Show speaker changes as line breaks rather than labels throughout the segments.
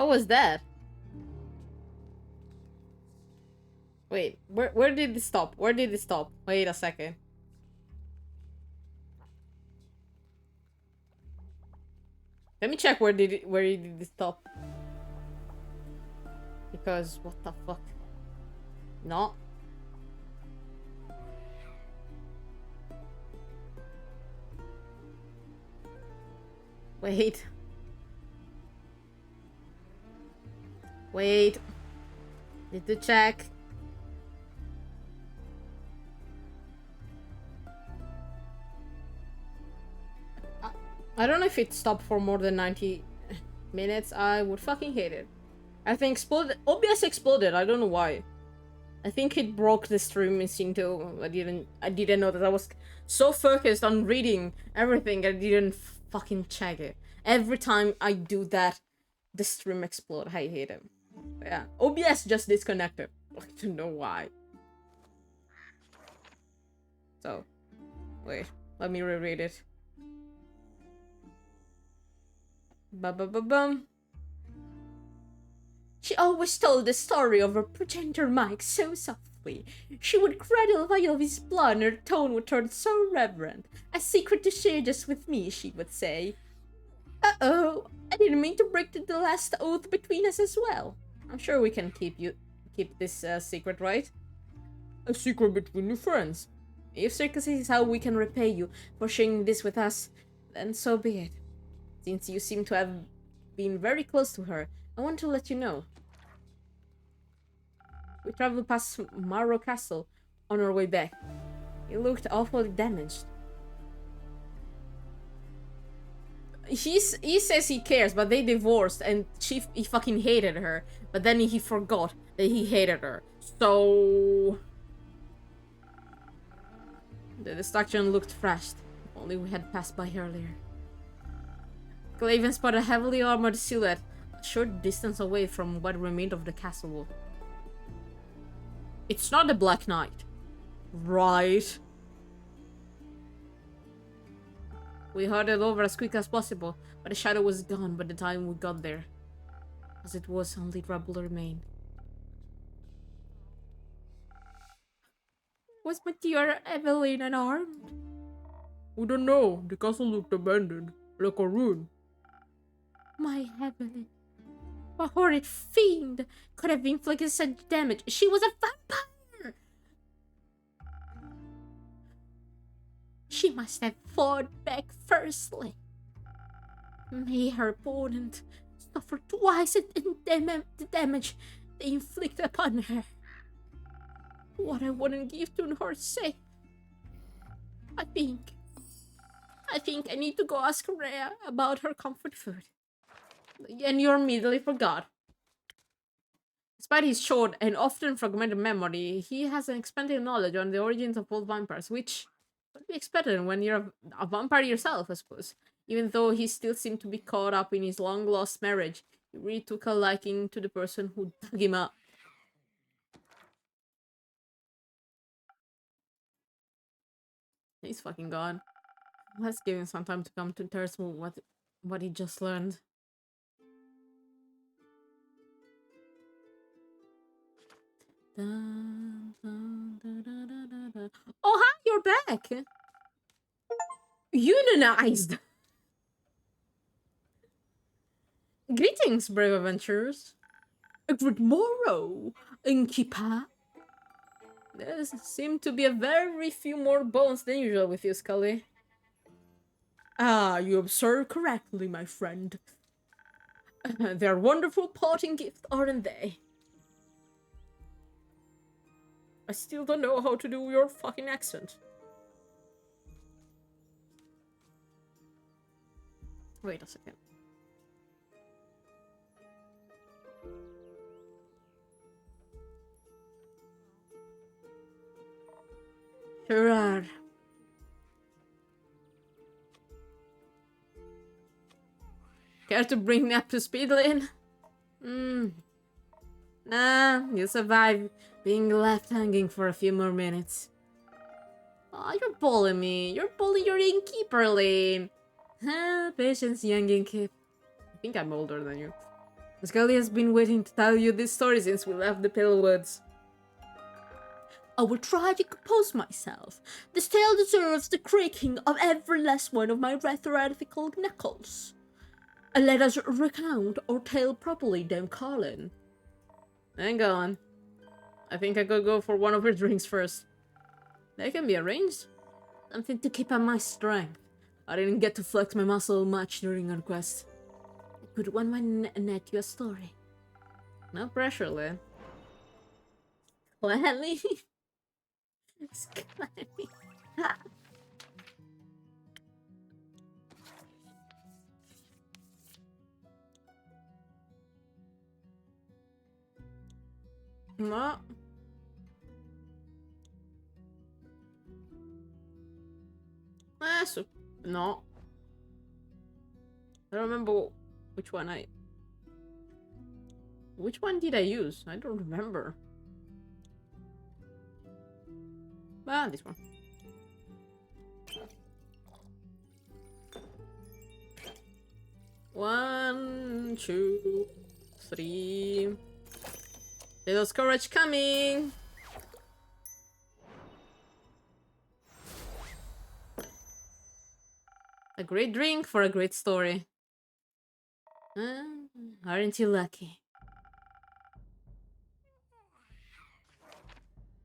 What was that? Wait, where did it stop? Where did it stop? Wait a second. Let me check where did it stop. Because what the fuck? No. Wait. Wait. Need to check. I don't know if it stopped for more than 90 minutes. I would fucking hate it. I think exploded. OBS exploded. I don't know why. I think it broke the stream in scene 2. I didn't know that. I was so focused on reading everything, I didn't fucking check it. Every time I do that, the stream explodes. I hate it. Yeah, OBS just disconnected. I don't know why. So, wait, let me reread it. Ba-ba-ba-bum. She always told the story of her progenitor Mike so softly. She would cradle a vial of his blood and her tone would turn so reverent. A secret to share just with me, she would say. Uh-oh, I didn't mean to break the last oath between us as well. I'm sure we can keep this secret, right? A secret between your friends. If circumcision is how we can repay you for sharing this with us, then so be it. Since you seem to have been very close to her, I want to let you know. We traveled past Marrow Castle on our way back. It looked awfully damaged. He says he cares, but they divorced and he fucking hated her. But then he forgot that he hated her. So... the destruction looked fresh. If only we had passed by earlier. Claven spotted a heavily armored silhouette a short distance away from what remained of the castle wall. It's not the Black Knight. Right. We hurried over as quick as possible, but the shadow was gone by the time we got there. As it was, only rubble remained. Was my dear Evelyn unarmed? We don't know. The castle looked abandoned, like a ruin. My Evelyn. A horrid fiend could have inflicted such damage. She was a vampire! She must have fought back firstly. May her opponent suffer twice the damage they inflict upon her. What I wouldn't give to her sake. I think I need to go ask Rhea about her comfort food. And you immediately forgot. Despite his short and often fragmented memory, he has an expanded knowledge on the origins of all vampires, which would be expected when you're a vampire yourself, I suppose. Even though he still seemed to be caught up in his long-lost marriage, he really took a liking to the person who dug him up. He's fucking gone. Let's give him some time to come to terms with what he just learned. Dun, dun, dun, dun, dun, dun. Oh, hi, you're back! Unionized! Greetings, brave adventurers. Good morrow, innkeeper. There seem to be a very few more bones than usual with you, Scully. Ah, you observe correctly, my friend. They're wonderful parting gifts, aren't they? I still don't know how to do your fucking accent. Wait a second. Sure are. Care to bring me up to speed, Lynn? Nah, you'll survive being left hanging for a few more minutes. Aw, you're bullying me. You're bullying your innkeeper, Lynn. Patience, young innkeep. I think I'm older than you. Scully has been waiting to tell you this story since we left the Pale Woods. I will try to compose myself. This tale deserves the creaking of every last one of my rhetorical knuckles. Let us recount our tale properly, Dame Colin. Hang on. I think I could go for one of her drinks first. They can be arranged. Something to keep up my strength. I didn't get to flex my muscle much during our quest. Could one might net you a story? No pressure, Lynn. Gladly. Gladly. No. So, no. I don't remember which one I... Which one did I use? I don't remember. Ah, this one. One, two, three. Little courage coming! A great drink for a great story. Aren't you lucky?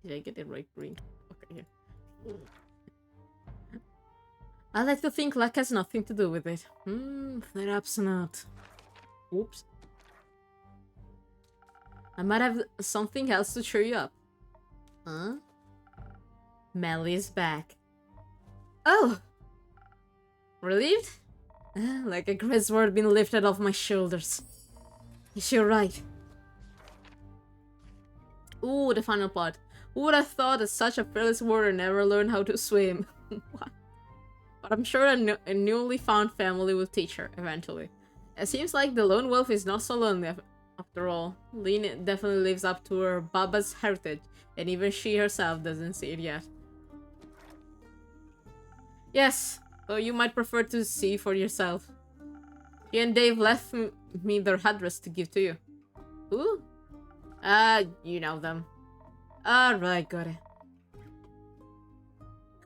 Did I get the right drink? Okay, here. I like to think luck has nothing to do with it. Perhaps not. Oops. I might have something else to cheer you up. Huh? Mellie's back. Oh! Relieved? Like a great sword being lifted off my shoulders. Is she right? Ooh, the final part. Who would have thought that such a fearless warrior never learned how to swim? What? But I'm sure a newly found family will teach her, eventually. It seems like the lone wolf is not so lonely after all. Lynn definitely lives up to her Baba's heritage, and even she herself doesn't see it yet. Yes, though you might prefer to see for yourself. She and Dave left me their address to give to you. Who? You know them. Alright, got it.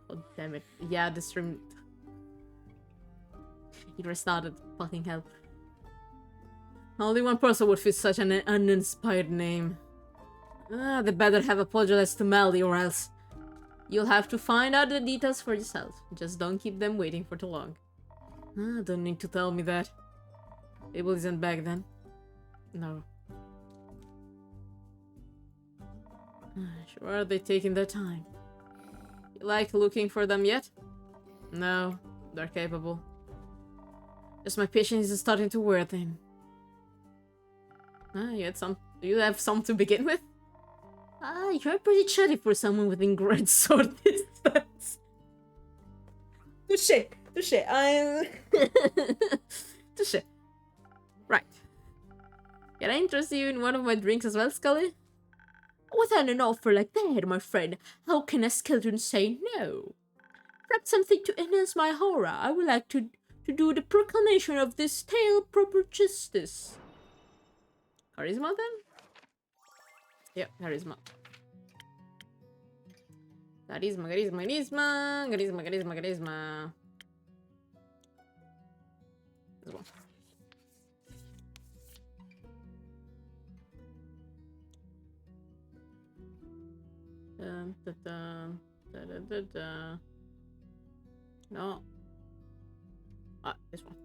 God damn it. Yeah, the stream... It restarted. Fucking hell. Only one person would fit such an uninspired name. They better have apologized to Melly or else. You'll have to find out the details for yourself. Just don't keep them waiting for too long. Don't need to tell me that. Abel isn't back then. No. Sure, are they taking their time? You like looking for them yet? No, they're capable. Just my patience is starting to wear thin. You have some to begin with? You're pretty chatty for someone within great sword distance. Touché, touché, touché. Right. Can I interest you in one of my drinks as well, Scully? Without an offer like that, my friend, how can a skeleton say no? Perhaps something to enhance my aura. I would like to do the proclamation of this tale proper justice. Charisma then? Yeah, charisma. Charisma, charisma, charisma, charisma, charisma, charisma. This one. Dun, dun, dun, dun, dun, dun, dun. No. This one.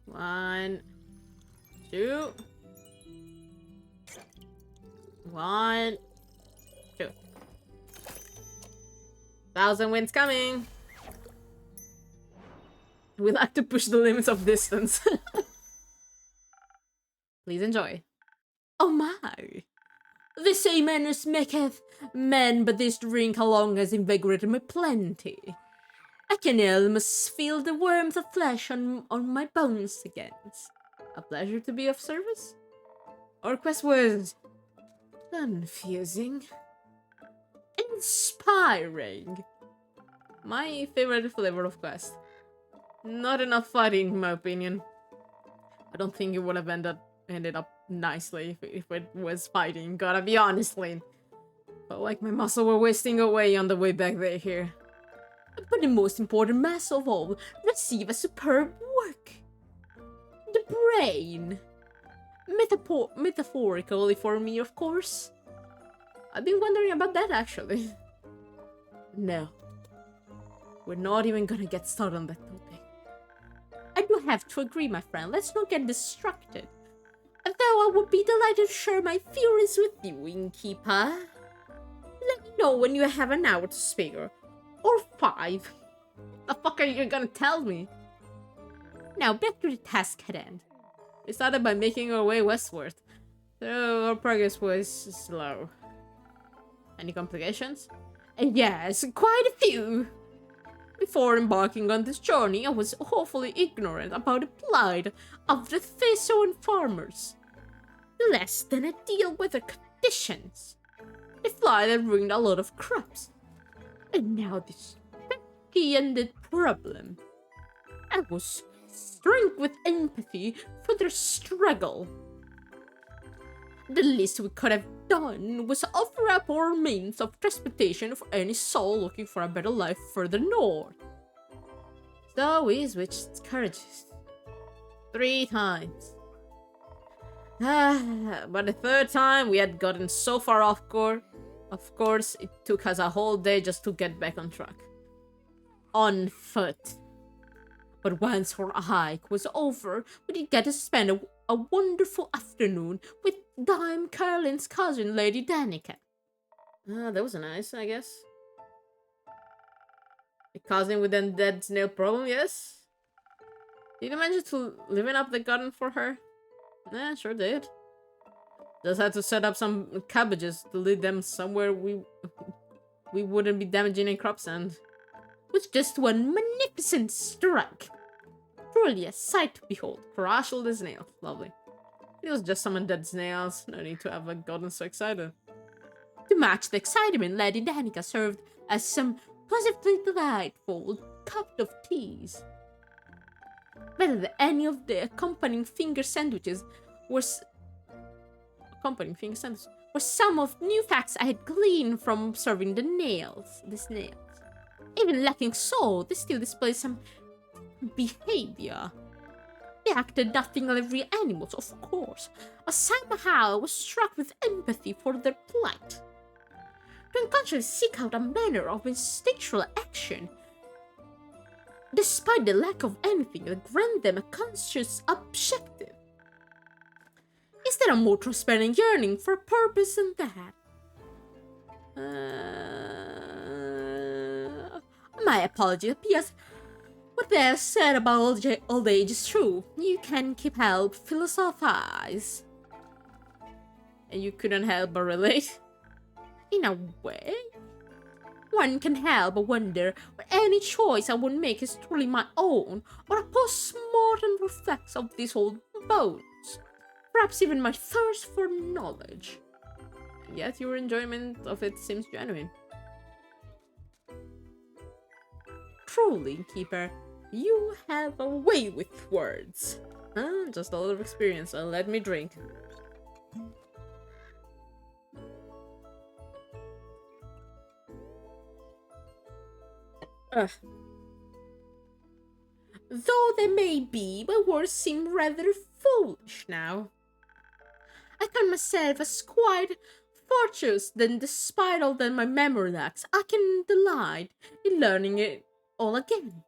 1, 2. 1, 2. 1,000 winds coming. We like to push the limits of distance. Please enjoy. Oh my! The same manners maketh men, but this drink along has invigorated me plenty. I can almost feel the warmth of flesh on my bones again. A pleasure to be of service? Our quest was confusing, inspiring. My favorite flavor of quest. Not enough fighting, in my opinion. I don't think it would have ended up nicely if it was fighting, gotta be honest, Lynn. Felt like my muscle were wasting away on the way back there here. But the most important mass of all, receive a superb work. The brain. Metaphorically for me, of course. I've been wondering about that, actually. No. We're not even gonna get started on that topic. I do have to agree, my friend. Let's not get distracted. Though I would be delighted to share my theories with you, innkeeper. Let me know when you have an hour to spare. Or 5. The fuck are you gonna tell me? Now, back to the task at hand. We started by making our way westward, though our progress was slow. Any complications? Yes, quite a few. Before embarking on this journey, I was awfully ignorant about the plight of the Thesan farmers. Less than ideal weather conditions. The flood had ruined a lot of crops. And now this petty-ended problem. I was struck with empathy for their struggle. The least we could have done was offer up our means of transportation for any soul looking for a better life further north. So we switched carriages 3 times. But the 3rd time we had gotten so far off course. Of course, it took us a whole day just to get back on track. On foot. But once our hike was over, we did get to spend a wonderful afternoon with Dime Caroline's cousin, Lady Danica. That was nice, I guess. A cousin with an dead snail problem, yes? Did you manage to liven up the garden for her? Sure did. Just had to set up some cabbages to lead them somewhere we wouldn't be damaging any crops and... With just one magnificent strike. Truly a sight to behold. Crush all the snails. Lovely. It was just some undead snails. No need to have gotten so excited. To match the excitement, Lady Danica served as some positively delightful cup of teas. Better than any of the accompanying finger sandwiches were some of new facts I had gleaned from observing the snails. Even lacking soul, they still display some behavior. They acted nothing like every animals, of course, but somehow I was struck with empathy for their plight. To unconsciously seek out a manner of instinctual action, despite the lack of anything that granted them a conscious objective. Is there a more transparent yearning for a purpose than that? My apologies, P.S. What they have said about old age is true. You can't help philosophize. And you couldn't help but relate? In a way. One can help but wonder whether any choice I would make is truly my own, or a post-mortem reflex of these old bones. Perhaps even my thirst for knowledge. Yet your enjoyment of it seems genuine. Truly, Keeper, you have a way with words. Just a lot of experience, so let me drink. Though they may be, my words seem rather foolish now. I count myself as quite fortuitous that despite all that my memory lacks, I can delight in learning it all again.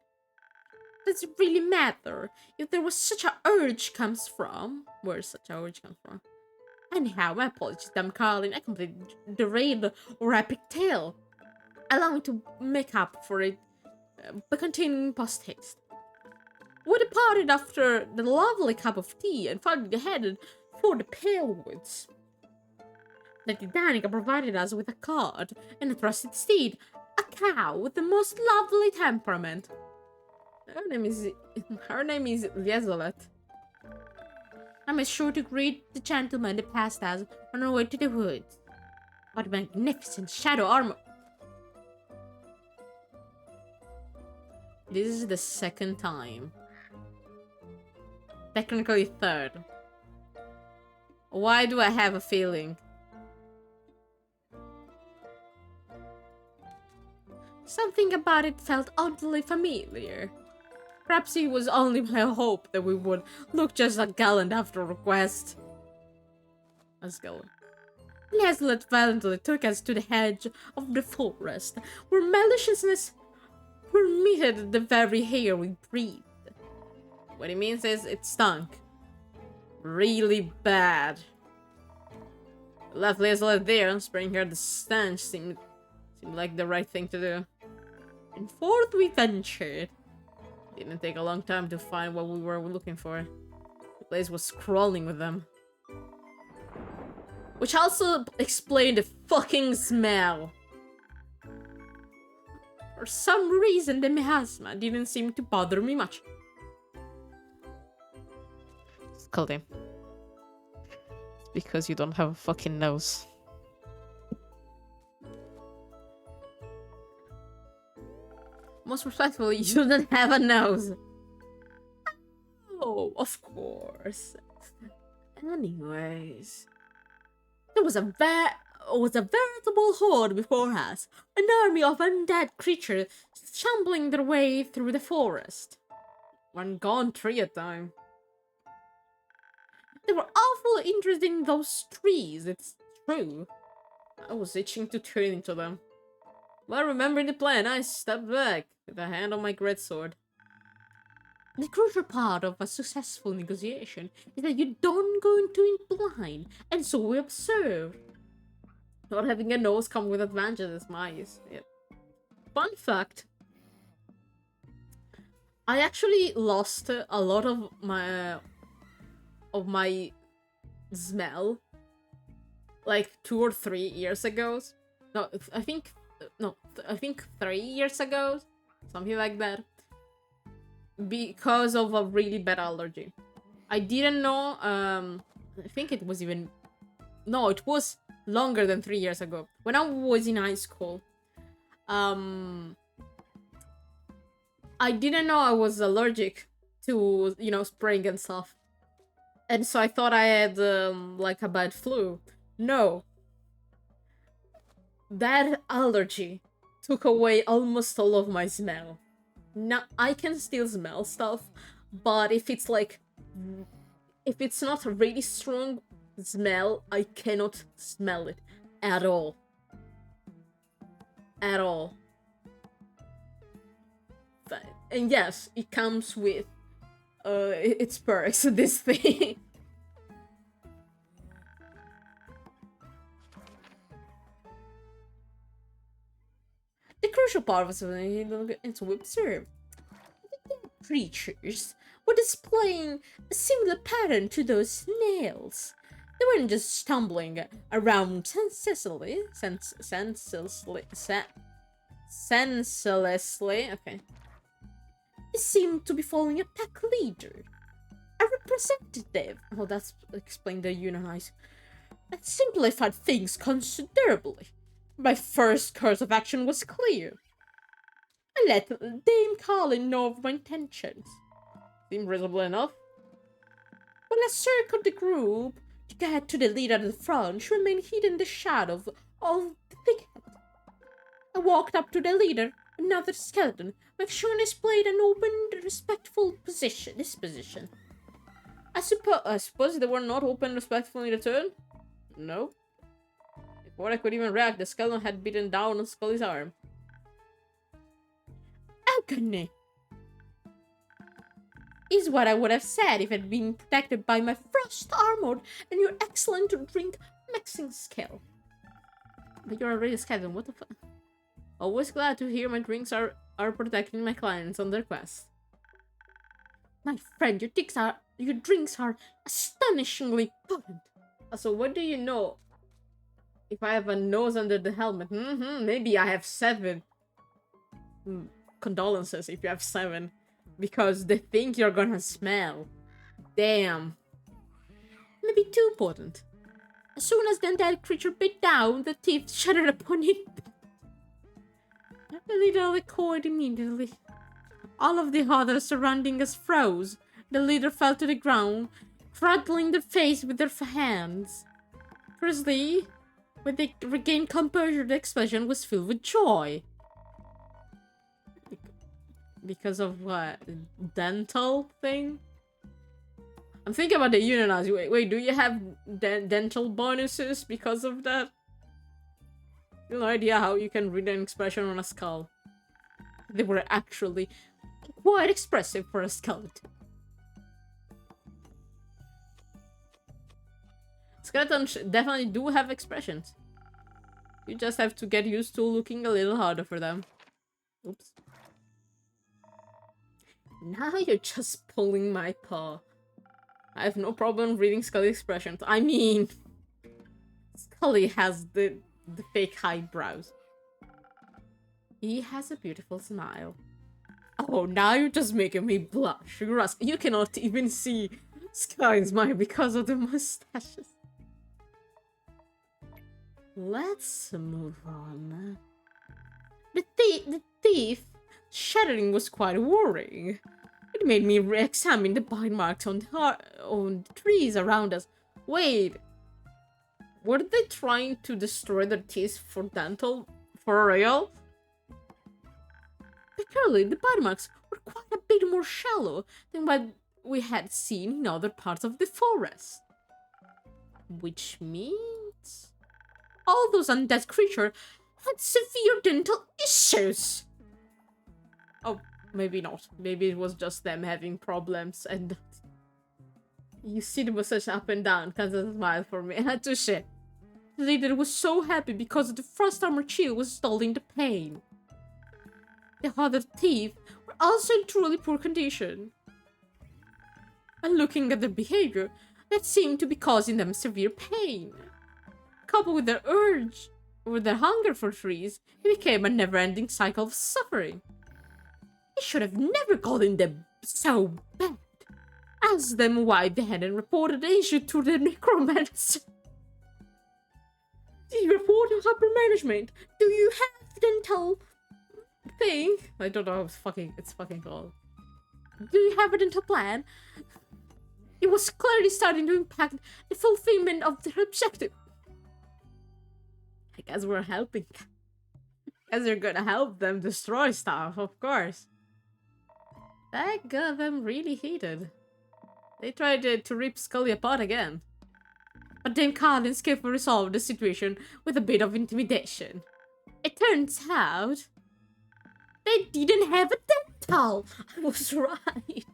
Does it really matter if there was such an urge comes from? Where such an urge comes from? Anyhow, my apologies, Dame Caroline. I completely derailed our epic tale. Allow me to make up for it by continuing post haste. We departed after the lovely cup of tea and finally headed for the Pale Woods. Lady Danica provided us with a cart and a trusted steed, a cow with the most lovely temperament. Her name is Lieselotte. I made sure to greet the gentleman that passed us on our way to the woods. What magnificent shadow armor! This is the second time Technically third. Why do I have a feeling? Something about it felt oddly familiar. Perhaps it was only my hope that we would look just like gallant after request. Let's go. Leslie violently took us to the edge of the forest, where maliciousness permeated the very air we breathed. What it means is it stunk. Really bad. Left Leslie there, spraying her the stench seemed like the right thing to do. And forth we ventured. Didn't take a long time to find what we were looking for. The place was crawling with them. Which also explained the fucking smell. For some reason, the miasma didn't seem to bother me much. Scolding. It's because you don't have a fucking nose. Most respectfully, you don't have a nose. Oh, of course. Anyways, there was a veritable horde before us, an army of undead creatures shambling their way through the forest. One gaunt tree at a time. They were awfully interested in those trees, it's true. I was itching to turn into them. While remembering the plan, I stepped back with a hand on my greatsword. The crucial part of a successful negotiation is that you don't go into it blind, and so we observe. Not having a nose comes with advantages, yeah. Fun fact. I actually lost a lot of my smell like 2 or 3 years ago. No, I think 3 years ago, something like that, because of a really bad allergy. I didn't know. I think it was even it was longer than 3 years ago. When I was in high school, I didn't know I was allergic to, spraying and stuff. And so I thought I had, like, a bad flu. No. That allergy took away almost all of my smell. Now, I can still smell stuff, but if it's not a really strong smell, I cannot smell it at all. At all. And yes, it comes with its perks, this thing. The crucial part was when we observed the creatures were displaying a similar pattern to those snails. They weren't just stumbling around senselessly. Okay. They seemed to be following a pack leader. A representative. Oh, that's explained the Unanize. That simplified things considerably. My first course of action was clear. I let Dame Colin know of my intentions. Seemed reasonable enough. When I circled the group to get to the leader at the front, she remained hidden in the shadow of the thicket. I walked up to the leader, another skeleton, make sure displayed an open, respectful disposition. I suppose they were not open, respectful in return? No. Before I could even react, the skeleton had beaten down on Scully's arm. Agony! Is what I would have said if I'd been protected by my frost armor and your excellent drink mixing skill. But you're already a skeleton, what the fuck? Always glad to hear my drinks are protecting my clients on their quest. My friend, your drinks are astonishingly potent. So what do you know? If I have a nose under the helmet, maybe I have 7. Condolences if you have 7. Because they think you're gonna smell. Damn. Maybe too potent. As soon as the undead creature bit down, the teeth shuddered upon it. The leader recoiled immediately. All of the others surrounding us froze, The leader fell to the ground, cradling their face with their hands. Firstly, when they regained composure, the expression was filled with joy. Because of what? Dental thing? I'm thinking about the unionized. Wait, do you have dental bonuses because of that? No idea how you can read an expression on a skull. They were actually quite expressive for a skeleton. Skeletons definitely do have expressions. You just have to get used to looking a little harder for them. Oops. Now you're just pulling my paw. I have no problem reading Scully's expressions. I mean, Scully has the fake eyebrows. He has a beautiful smile. Oh, now you're just making me blush. Rusk, you cannot even see Scully's smile because of the mustaches. Let's move on. The thief shattering was quite worrying. It made me re-examine the bite marks on the trees around us. Wait, were they trying to destroy their teeth for dental? For real? But clearly, the bite marks were quite a bit more shallow than what we had seen in other parts of the forest. Which means all those undead creatures had severe dental issues. Oh, maybe not. Maybe it was just them having problems and... You see the mustache up and down, kind of smile for me. Touche. The leader was so happy because the frost armor shield was stalling the pain. The other teeth were also in truly poor condition. And looking at their behavior, that seemed to be causing them severe pain. Coupled with their hunger for trees, it became a never-ending cycle of suffering. It should have never gotten them so bad. Asked them why they hadn't reported the issue to the necromancer. Did you report to upper management? Do you have dental thing? I don't know how it's fucking called. Do you have a dental plan? It was clearly starting to impact the fulfillment of their objective. I guess we're helping. I guess you're gonna help them destroy stuff, of course. That got them really heated. They tried to rip Scully apart again. But then Carl and Skipper resolved the situation with a bit of intimidation. It turns out they didn't have a dental. I was right.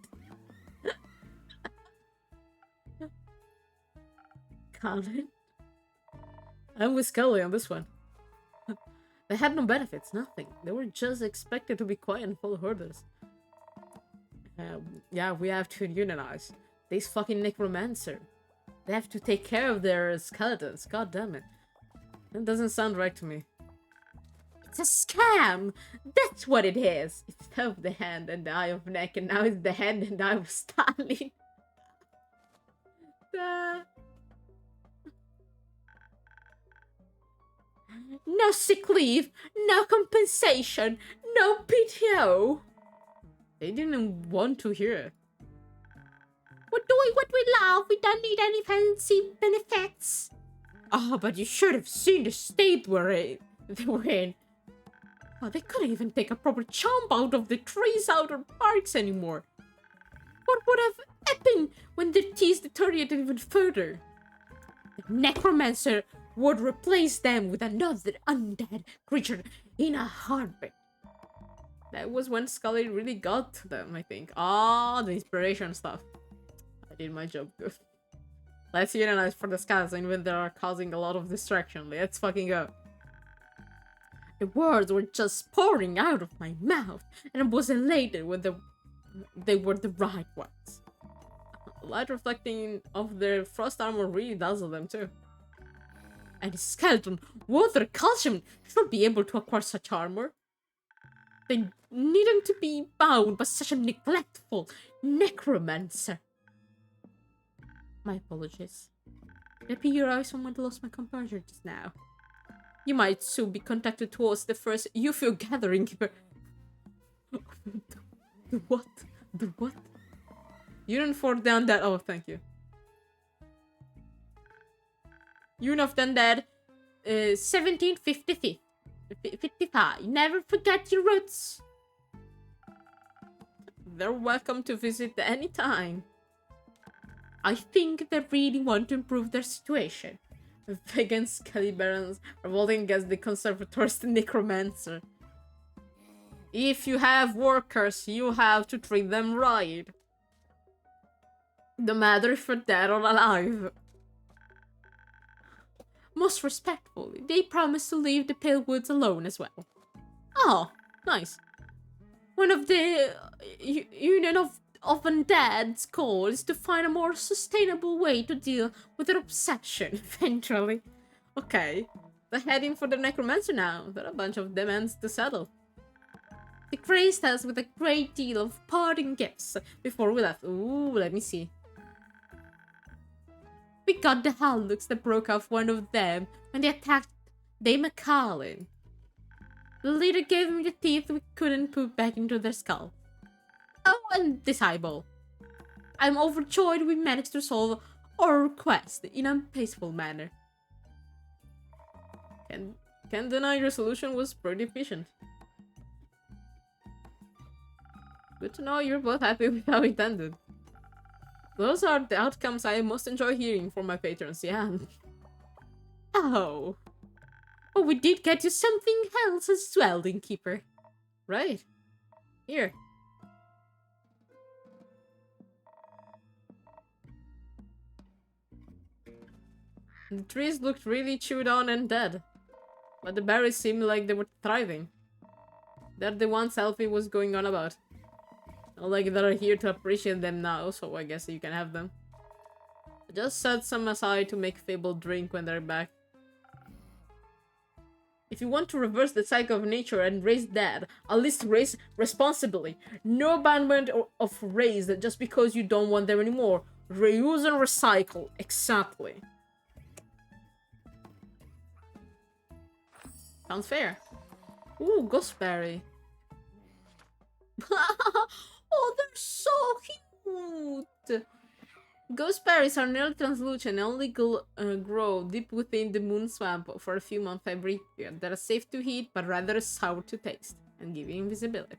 Colin? I'm with Scully on this one. They had no benefits, nothing. They were just expected to be quiet and follow orders. Yeah, we have to unionize. This fucking necromancer. They have to take care of their skeletons. God damn it. That doesn't sound right to me. It's a scam! That's what it is! Instead of the hand and the eye of Neck, and now it's the hand and eye of Stanley. No sick leave, no compensation, no PTO. They didn't want to hear. We're doing what we love. We don't need any fancy benefits. Oh, but you should have seen the state they were in. Oh, they couldn't even take a proper chomp out of the tree's outer barks anymore. What would have happened when their teeth deteriorated even further? The necromancer would replace them with another undead creature in a heartbeat. That was when Scully really got to them, I think. Ah, the inspiration stuff. I did my job good. Let's unionize for the skeleton when they are causing a lot of distraction. Let's fucking go. The words were just pouring out of my mouth, and I was elated when they were the right ones. Light reflecting of their frost armor really dazzled them too. And a skeleton, water calcium, should be able to acquire such armor. They needn't to be bound by such a neglectful necromancer. My apologies. It appears someone lost my composure just now. You might soon be contacted towards the first UFO gathering. The what? The what? Unit for the undead. Oh, thank you. Unit of the undead. 1755. Never forget your roots. They're welcome to visit any time. I think they really want to improve their situation. Vegan skelly barons revolting against the conservator's necromancer. If you have workers, you have to treat them right. No matter if they're dead or alive. Most respectfully, they promise to leave the Pale Woods alone as well. Oh, nice. One of the Union of Undead's goals is to find a more sustainable way to deal with their obsession, eventually. Okay, they're heading for the Necromancer now. There are a bunch of demands to settle. They graced us with a great deal of parting gifts before we left. Ooh, let me see. We got the Hallux that broke off one of them when they attacked Dame McCallin. The leader gave me the teeth we couldn't put back into their skull. Oh, and this eyeball. I'm overjoyed we managed to solve our request in a peaceful manner. Can't deny your solution was pretty efficient. Good to know you're both happy with how it ended. Those are the outcomes I most enjoy hearing from my patrons, yeah. Oh. Oh, we did get you something else as well, Innkeeper. Right. Here. The trees looked really chewed on and dead. But the berries seemed like they were thriving. They're the ones Elfie was going on about. Not like they're here to appreciate them now, so I guess you can have them. I just set some aside to make Fable drink when they're back. If you want to reverse the cycle of nature and raise dead, at least raise responsibly. No abandonment of raised just because you don't want them anymore. Reuse and recycle. Exactly. Sounds fair. Ooh, gooseberry. Oh, they're so cute! Gooseberries are nearly translucent and only grow deep within the moon swamp for a few months every year. They're safe to eat, but rather sour to taste and give you invisibility.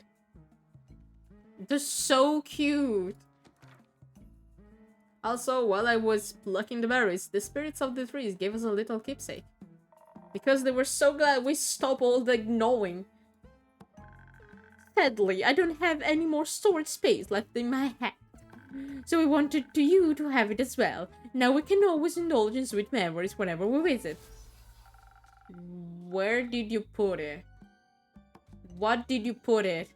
They're so cute! Also, while I was plucking the berries, the spirits of the trees gave us a little keepsake. Because they were so glad we stopped all the gnawing. Sadly, I don't have any more storage space left in my hat. So we wanted you to have it as well. Now we can always indulge in sweet memories whenever we visit. Where did you put it? What did you put it?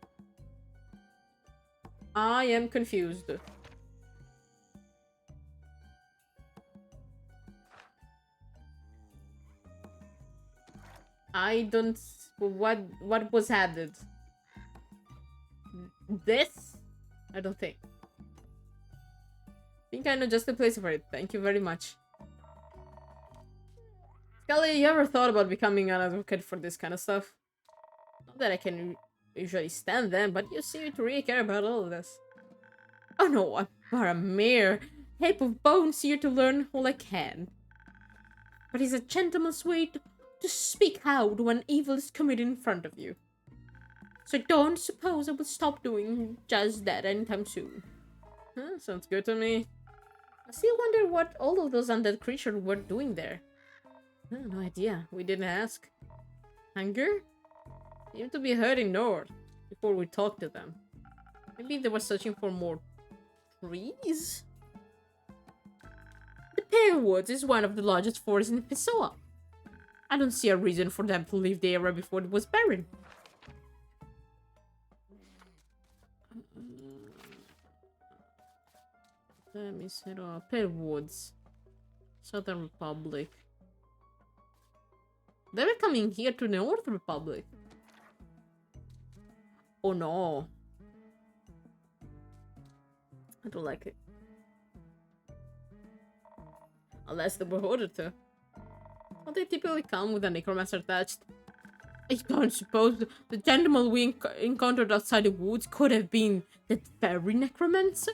I am confused. I don't... What was added? This? I don't think. I think I know just the place for it. Thank you very much. Scully, you ever thought about becoming an advocate for this kind of stuff? Not that I can usually stand them, but you seem to really care about all of this. Oh no, I'm but a mere heap of bones here to learn all I can. But it's a gentleman's way to speak out when evil is committed in front of you. So don't suppose I will stop doing just that anytime soon. Huh, sounds good to me. I still wonder what all of those undead creatures were doing there. No idea. We didn't ask. Hunger? Seemed to be heading north before we talked to them. Maybe they were searching for more trees? The Pale Woods is one of the largest forests in Pessoa. I don't see a reason for them to leave the area before it was barren. Let me set up Pale Woods. Southern Republic. They were coming here to the North Republic. Oh no. I don't like it. Unless they were ordered to. Don't they typically come with a necromancer attached? I don't suppose the gentleman we encountered outside the woods could have been that very necromancer?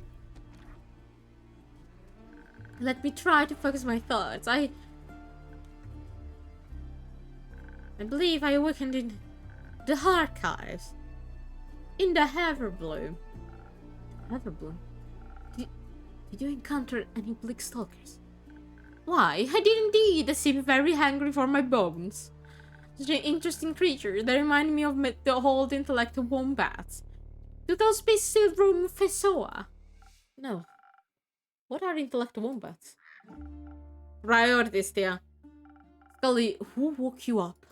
Let me try to focus my thoughts. I believe I awakened in the archives. In the Heatherbloom. Heatherbloom? Did you encounter any bleak stalkers? Why, I did indeed. They seem very hungry for my bones. Such an interesting creature. They remind me of the old intellect wombats. Do those beasts still roam Fesoa? No. What are intellect wombats? Priorities, Tia. Scully, who woke you up?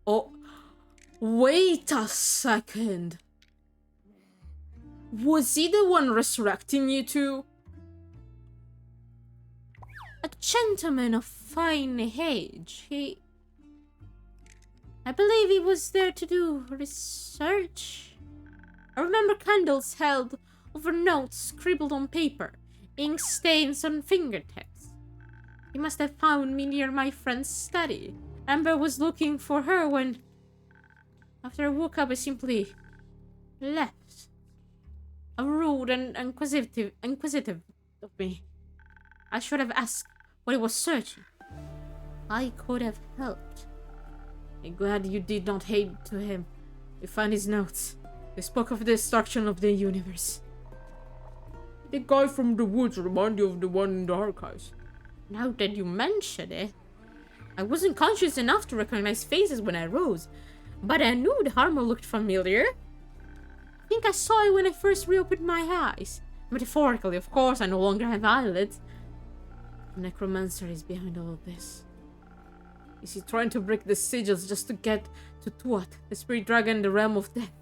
Oh, wait a second. Was he the one resurrecting you two? A gentleman of fine age. I believe he was there to do research. I remember candles held over notes scribbled on paper, ink stains on fingertips. He must have found me near my friend's study. Amber was looking for her when, after I woke up, I simply left. How rude and inquisitive of me. I should have asked what he was searching. I could have helped. I'm glad you did not hate to him. We found his notes. They spoke of the destruction of the universe. The guy from the woods remind you of the one in the archives. Now that you mention it, I wasn't conscious enough to recognize faces when I rose, but I knew the armor looked familiar. I think I saw it when I first reopened my eyes. Metaphorically, of course, I no longer have eyelids. The necromancer is behind all of this. Is he trying to break the sigils just to get to Tuat, the spirit dragon in the realm of death?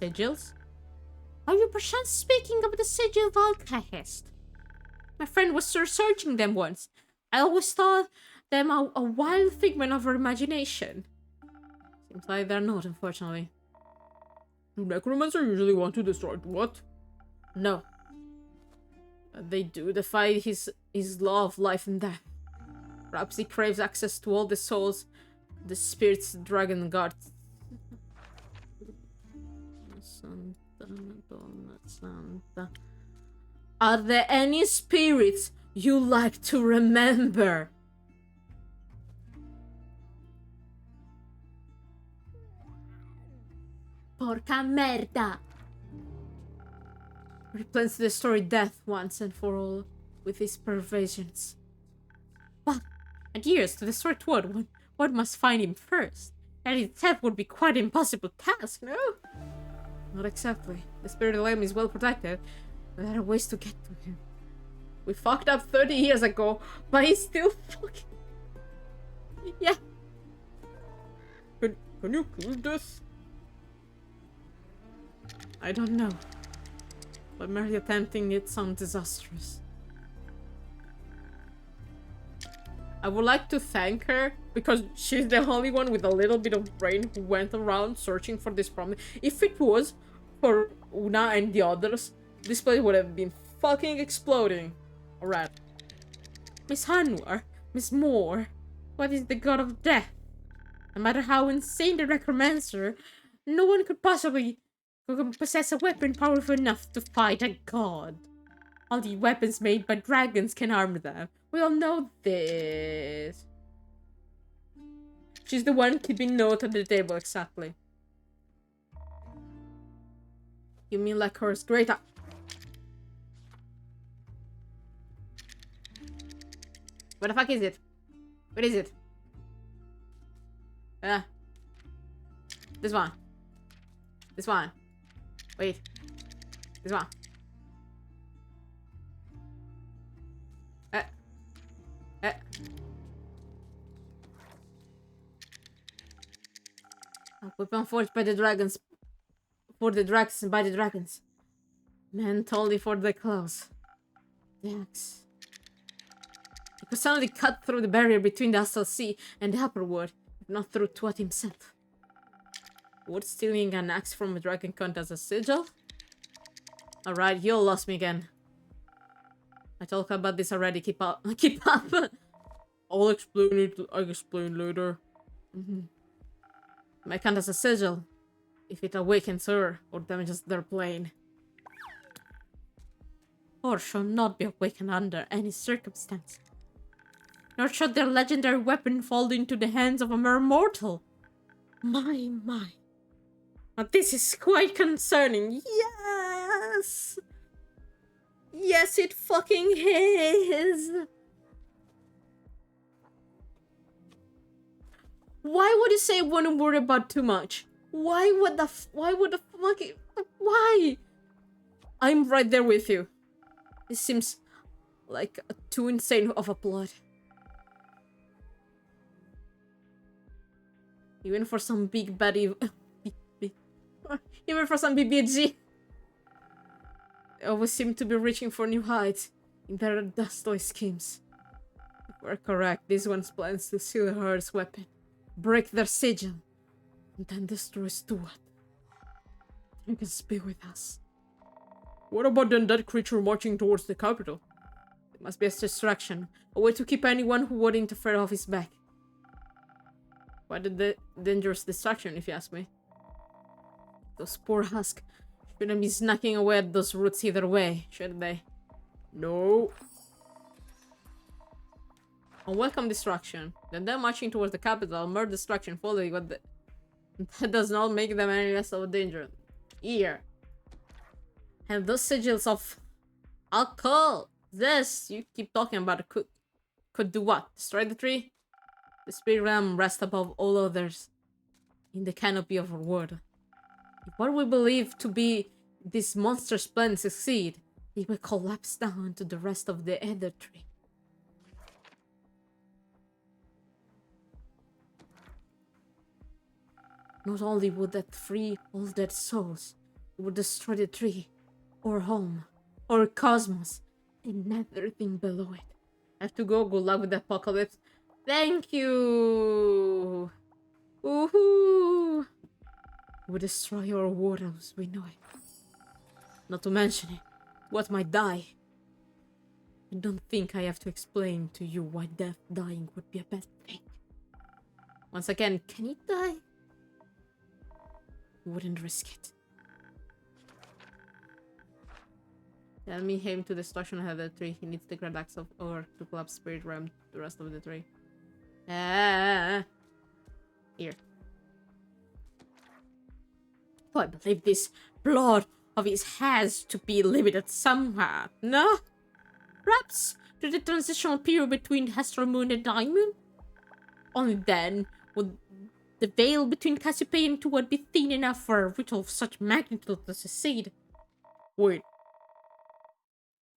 Sigils? Are you perchance speaking of the sigil Valkahest? My friend was searching them once. I always thought them a wild figment of her imagination. Seems like they're not, unfortunately. Do necromancer usually want to destroy what? No. But they do defy his law of life and death. Perhaps he craves access to all the souls the spirit's dragon guards. Santa Madonna Santa. Are there any spirits you like to remember? Porca merda! He plans to destroy death once and for all with his perversions. But adheres to destroy one must find him first. That itself would be quite an impossible task, no? Not exactly. The spirit realm is well protected, but there are ways to get to him. We fucked up 30 years ago, but he's still fucking... Yeah. Can you prove this? I don't know. But merely attempting it sounds disastrous. I would like to thank her because she's the only one with a little bit of brain who went around searching for this problem. If it was for Una and the others, this place would have been fucking exploding. Alright. Miss Hanwar, Miss Moore, what is the god of death? No matter how insane the necromancer, no one could possibly possess a weapon powerful enough to fight a god. Only weapons made by dragons can harm them. We all know this. She's the one keeping note at the table, exactly. You mean like hers? Great. Where the fuck is it? Where is it? This one. This one. Wait. This one. Weapon forged by the dragons. For the dragons and by the dragons. Meant only for the claws. The axe. It could suddenly cut through the barrier between the Astral Sea and the upper world, if not through Tuat himself. Would stealing an axe from a dragon count as a sigil? Alright, you all lost me again. I talked about this already, keep up. Keep up! I'll explain later. Might count as a sigil if it awakens her or damages their plane. or shall not be awakened under any circumstance. Nor should their legendary weapon fall into the hands of a mere mortal. My. But this is quite concerning. Yes! Yes, it fucking is! Why would you say wouldn't worry about too much? Why would the fucking... Why? I'm right there with you. This seems like too insane of a plot. Even for some big baddie... Even for some BBG. They always seem to be reaching for new heights in their dastardly schemes. If we're correct, this one plans to steal Her's weapon, break their sigil, and then destroy Stuart. You can speak with us. What about then that creature marching towards the capital? It must be a distraction, a way to keep anyone who would interfere off his back. Quite a dangerous distraction, if you ask me. Those poor husks shouldn't be snacking away at those roots either way, should they? No. Unwelcome distraction. Then they're marching towards the capital, more distraction following what the... That does not make them any less of a danger. Here. And those sigils of alcohol. This you keep talking about could do what? Destroy the tree? The spirit realm rests above all others in the canopy of our world. If what we believe to be this monster's plan succeed, it will collapse down to the rest of the Ether tree. Not only would that free all dead souls, it would destroy the tree, or home, or cosmos, and everything below it. I have to go. Good luck with the apocalypse. Thank you! Woohoo! It would destroy our world as we know it. Not to mention it, what might die. I don't think I have to explain to you why dying would be a bad thing. Once again, can it die? Wouldn't risk it. Tell me him to destruction ahead of the tree. He needs the great axe of ore to collapse spirit realm the rest of the tree. Here. Oh, I believe this blood of his has to be limited somewhat, no? Perhaps to the transitional period between astral moon and diamond? Only then would the veil between Cassiopeia and Tuat be thin enough for a ritual of such magnitude to succeed. Wait.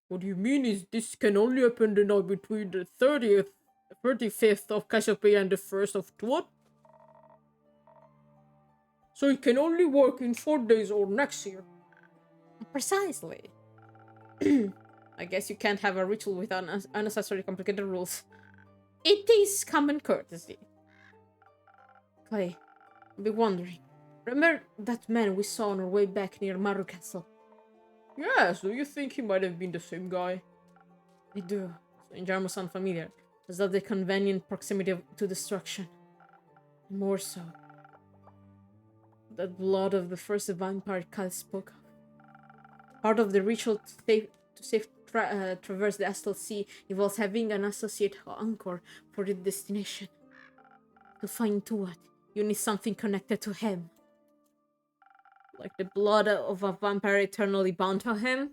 What do you mean is this can only happen the night between the 35th of Cassiopeia and the 1st of Tuat? So it can only work in 4 days or next year. Precisely. I guess you can't have a ritual without unnecessarily complicated rules. It is common courtesy. Clay, I'll be wondering. Remember that man we saw on our way back near Maru Castle? Yes, do you think he might have been the same guy? I do. Strange almost sound familiar. As though the convenient proximity to destruction. More so. That blood of the first vampire Kyle spoke of. Part of the ritual to traverse the astral sea involves having an associate anchor for the destination. To find Tuat, you need something connected to him. Like the blood of a vampire eternally bound to him?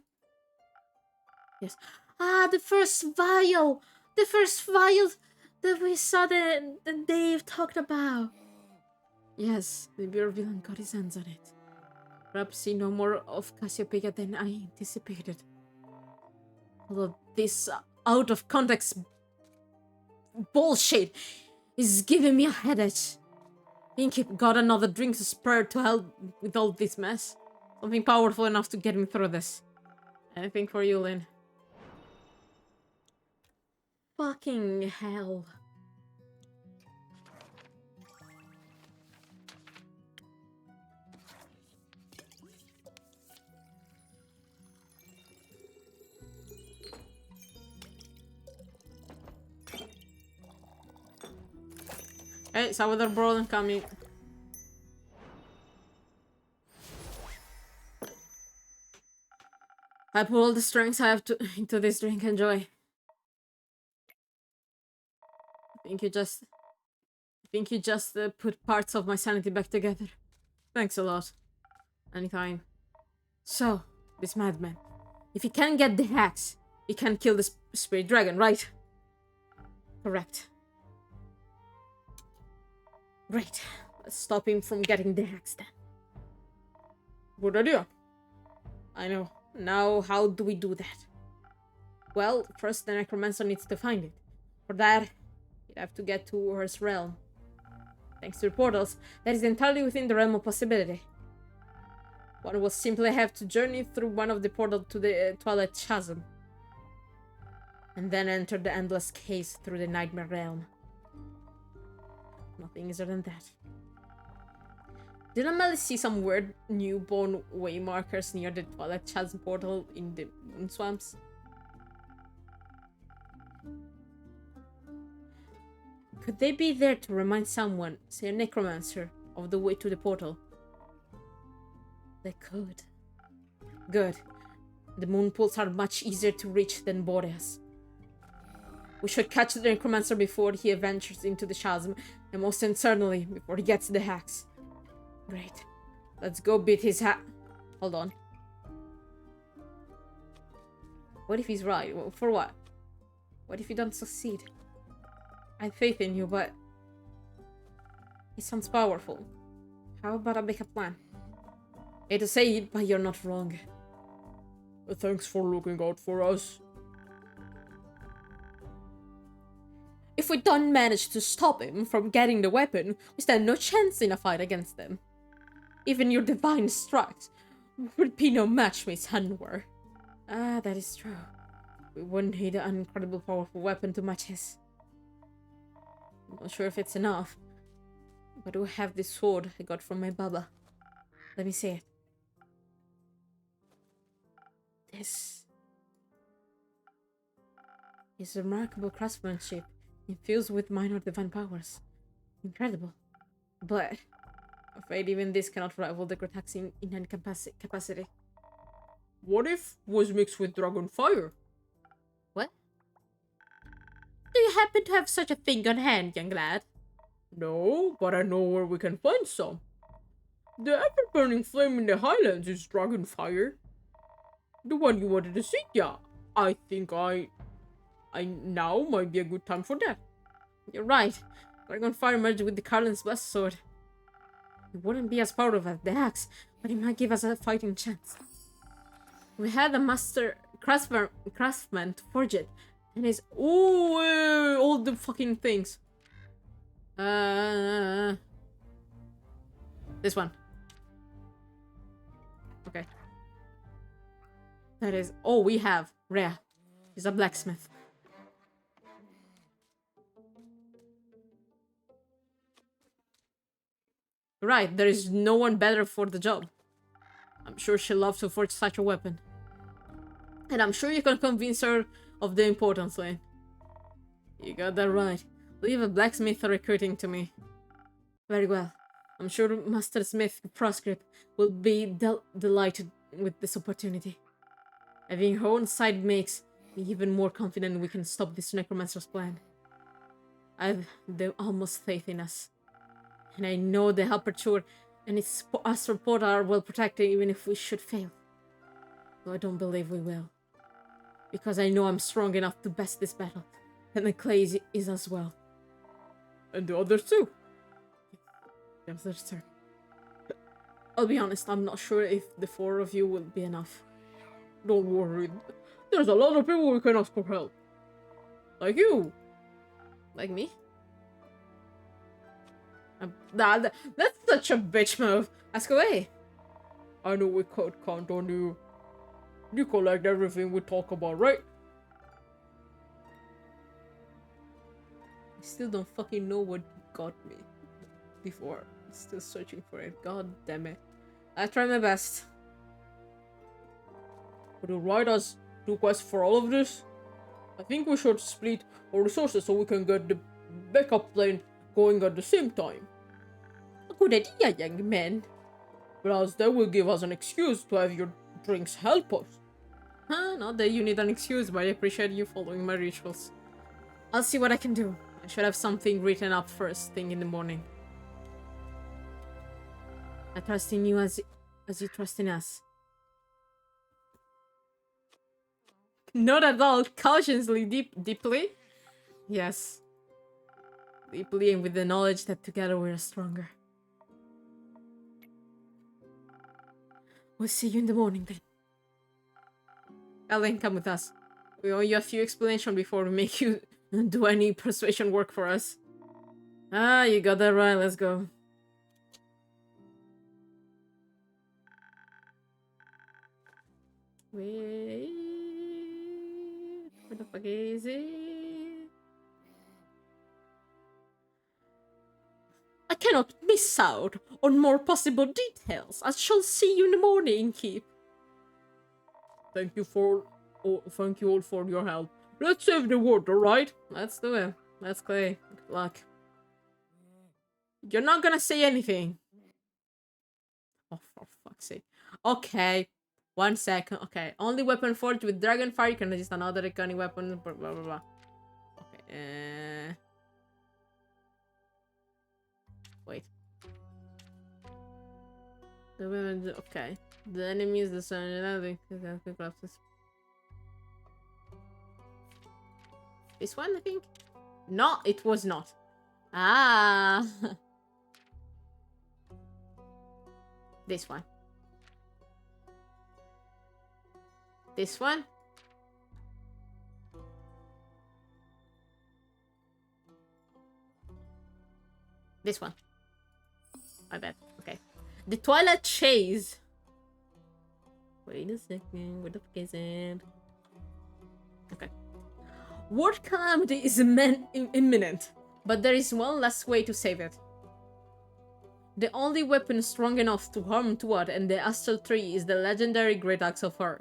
Yes. Ah, the first vial! The first vial that we saw that Dave talked about. Yes, the beer villain got his hands on it. Perhaps see no more of Cassiopeia than I anticipated. Although this out of context bullshit is giving me a headache. Think he got another drink to spare to help with all this mess. Something powerful enough to get me through this. Anything for you, Lynn. Fucking hell. Hey, Salvador Brolin coming. I put all the strength I have into this drink. Enjoy. Think you just put parts of my sanity back together. Thanks a lot. Anytime. So, this madman. If he can't get the hacks, he can't kill the spirit dragon, right? Correct. Great. Let's stop him from getting the hacks then. Good idea. I know. Now, how do we do that? Well, first the necromancer needs to find it. For that, you'd have to get to Earth's realm. Thanks to the portals, that is entirely within the realm of possibility. One will simply have to journey through one of the portals to the Twilight Chasm. And then enter the endless caves through the Nightmare Realm. Nothing easier than that. Did Amelie see some weird newborn way markers near the Twilight Chasm portal in the moon swamps? Could they be there to remind someone, say a necromancer, of the way to the portal? They could. Good. The moon pools are much easier to reach than Boreas. We should catch the necromancer before he ventures into the chasm, and most certainly before he gets the hacks. Great. Let's go beat his Hold on. What if he's right? For what? What if you don't succeed? I have faith in you, but... he sounds powerful. How about I make a plan? Hate to say it, but you're not wrong. Thanks for looking out for us. If we don't manage to stop him from getting the weapon, we stand no chance in a fight against them. Even your divine strikes would be no match, Miss Hanwar. Ah, that is true. We wouldn't need an incredibly powerful weapon to match his. I'm not sure if it's enough, but I have this sword I got from my baba. Let me see it. This is remarkable craftsmanship, infused with minor divine powers. Incredible. But I'm afraid even this cannot rival the Gratax in any capacity. What if it was mixed with dragon fire? What? Do you happen to have such a thing on hand, young lad? No, but I know where we can find some. The ever-burning flame in the highlands is dragon fire. The one you wanted to see? Yeah, I think I now might be a good time for that. You're right. Dragon fire merged with the Carlin's blessed sword. It wouldn't be as powerful as the axe, but it might give us a fighting chance. We had a master craftsman to forge it, and his all the fucking things. This one. Okay. That is all we have. Rhea. He's a blacksmith. Right, there is no one better for the job. I'm sure she'll love to forge such a weapon. And I'm sure you can convince her of the importance, Lane. You got that right. Leave a blacksmith recruiting to me. Very well. I'm sure Master Smith Proscript will be delighted with this opportunity. Having her own side makes me even more confident we can stop this necromancer's plan. I have the utmost faith in us. And I know the Aperture and its astral portal are well protected even if we should fail. Though I don't believe we will. Because I know I'm strong enough to best this battle. And the clay is as well. And the others too. The others too. I'll be honest, I'm not sure if the 4 of you will be enough. Don't worry. There's a lot of people we can ask for help. Like you. Like me? That's such a bitch move. Ask away. I know we could count on you. You collect everything we talk about, right? I still don't fucking know what got me before. I'm still searching for it. God damn it. I try my best. Would you write us 2 quests for all of this? I think we should split our resources so we can get the backup plane going at the same time. A good idea, young man. Plus, that will give us an excuse to have your drinks help us. Not that you need an excuse, but I appreciate you following my rituals. I'll see what I can do. I should have something written up first thing in the morning. I trust in you as you trust in us. Not at all. Cautiously, deeply. Yes. Deeply, and with the knowledge that together we are stronger. We'll see you in the morning then. Ellen, come with us. We owe you a few explanations before we make you do any persuasion work for us. Ah, you got that right. Let's go. Wait. Where the fuck is it? I cannot miss out on more possible details. I shall see you in the morning, Keep. Thank you all for your help. Let's save the world, alright? Let's do it. Let's play. Good luck. You're not gonna say anything. Oh, for fuck's sake. Okay. 1 second. Okay. Only weapon forged with dragon fire can resist another gunning weapon. Blah, blah, blah, blah. Okay. Wait. The women. Okay. The enemy is the sun. This one, I think? No, it was not. Ah. This one. This one. This one. I bet. Okay. The Twilight Chase. Wait a second. Where the fuck is it? Okay. World calamity is imminent, but there is one last way to save it. The only weapon strong enough to harm Tuat and the Astral Tree is the legendary Great Axe of Her,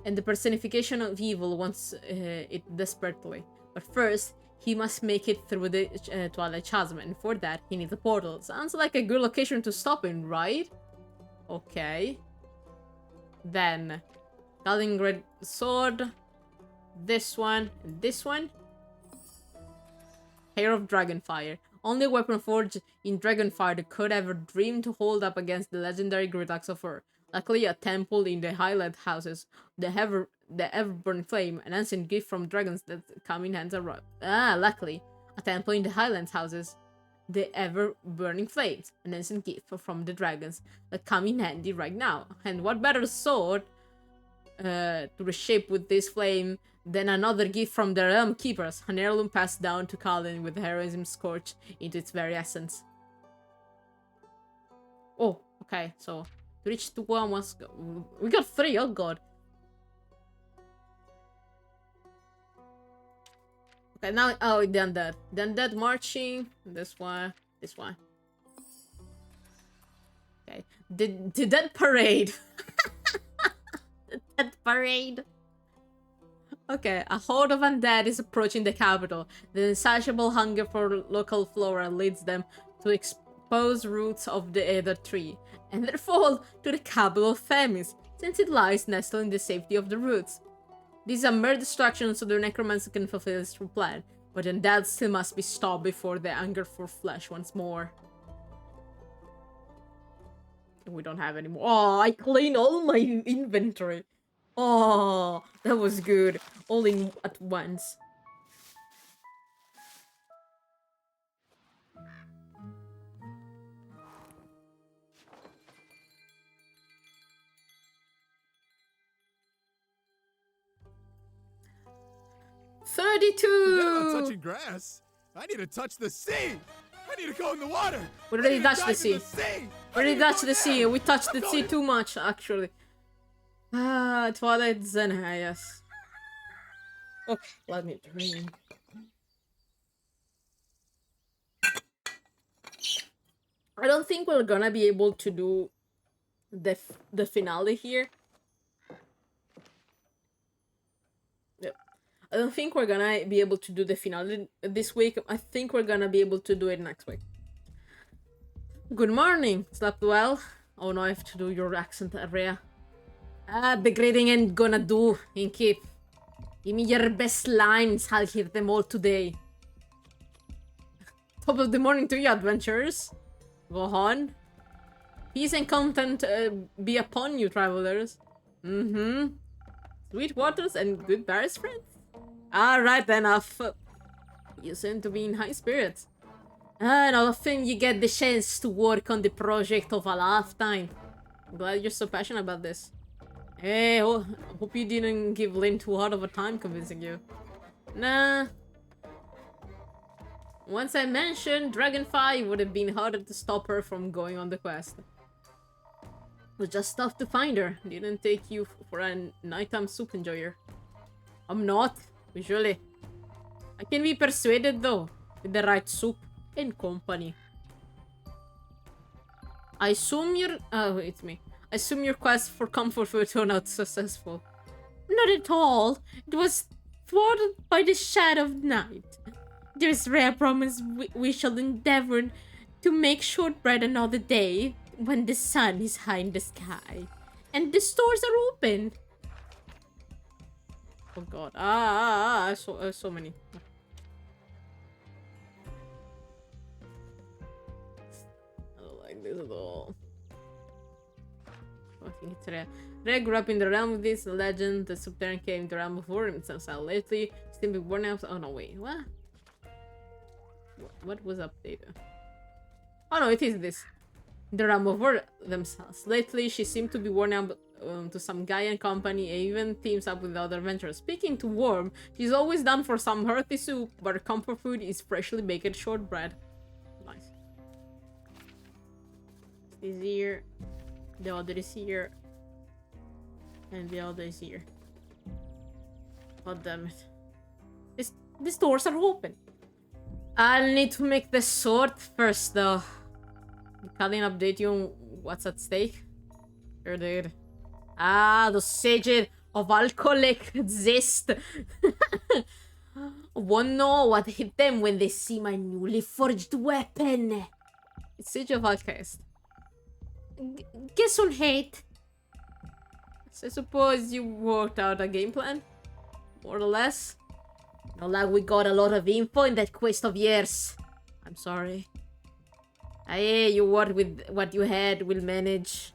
and the personification of evil wants it desperately. But first, he must make it through the Twilight Chasm, and for that, he needs a portal. Sounds like a good location to stop in, right? Okay. Then, Stalingrad Sword, this one, and this one. Hair of Dragonfire. Only weapon forged in Dragonfire that could ever dream to hold up against the legendary Great Axe of Her. Luckily, a temple in the Highland houses the ever-burning flame, an ancient gift from dragons that come in hands of luckily, a temple in the Highlands houses the ever-burning flames, an ancient gift from the dragons that come in handy right now. And what better sword to reshape with this flame than another gift from the realm keepers, an heirloom passed down to Kalin with heroism scorched into its very essence. Oh, okay, so to reach to one once we got 3, oh god. Okay, now the undead. The undead marching, this one, this one. Okay. The dead parade. The dead parade. Okay, a horde of undead is approaching the capital. The insatiable hunger for local flora leads them to expose roots of the Ether tree, and their fall to the capital of Themis, since it lies nestled in the safety of the roots. This is a mere distraction so the necromancer can fulfill his true plan, but undead still must be stopped before they hunger for flesh once more. We don't have any more. Oh, I cleaned all my inventory. Oh, that was good. All in at once.
Forget
32!
about touching grass. I need to touch the sea. I need to go in the water.
We already touched the
the
sea.
sea.
We already touched the sea. We touched the sea too much, actually. Ah, Twilight Zenha, yes. Okay, let me drink. I don't think we're gonna be able to do the finale here. Yep. I don't think we're gonna be able to do the finale this week. I think we're gonna be able to do it next week. Good morning. Slept well? Oh no, I have to do your accent, Area. The grading ain't gonna do, Inky. Give me your best lines, I'll hear them all today. Top of the morning to you, adventurers. Go on. Peace and content be upon you, travelers. Sweet waters and good bears, friends? Alright then, you seem to be in high spirits. And often you get the chance to work on the project of a lifetime. I'm glad you're so passionate about this. Hey, hope you didn't give Lynn too hard of a time convincing you. Nah. Once I mentioned Dragonfly, it would have been harder to stop her from going on the quest. It was just tough to find her. Didn't take you for a nighttime soup enjoyer. I'm not, usually. I can be persuaded though, with the right soup and company. I assume your... Oh, it's me. I assume your quest for comfort food turned out successful. Not at all. It was thwarted by the shadow of night. There's rare promise we shall endeavor to make shortbread another day when the sun is high in the sky and the stores are open. Oh god. So many. I don't like this at all. I think it's rare. Ray grew up in the realm of this legend. The subterranean came to the realm before him. It's out lately. Still be born out. Oh no, wait. What? What was updated? Oh no, it is this. The realm of war themselves. Lately, she seemed to be worn out to some guy and company and even teams up with other adventurers. Speaking to Worm, she's always down for some hearty soup, but her comfort food is freshly baked shortbread. Nice. This is here. The other is here. And the other is here. God damn it. These doors are open. I'll need to make the sword first, though. Can I update you on what's at stake? Sure did. The sage of alcoholic zest. Won't know what hit them when they see my newly forged weapon. It's Sage of Alchemist. Guess on hate. So I suppose you worked out a game plan? More or less? Not like we got a lot of info in that quest of yours. I'm sorry. Hey, you worked with what you had, we'll manage.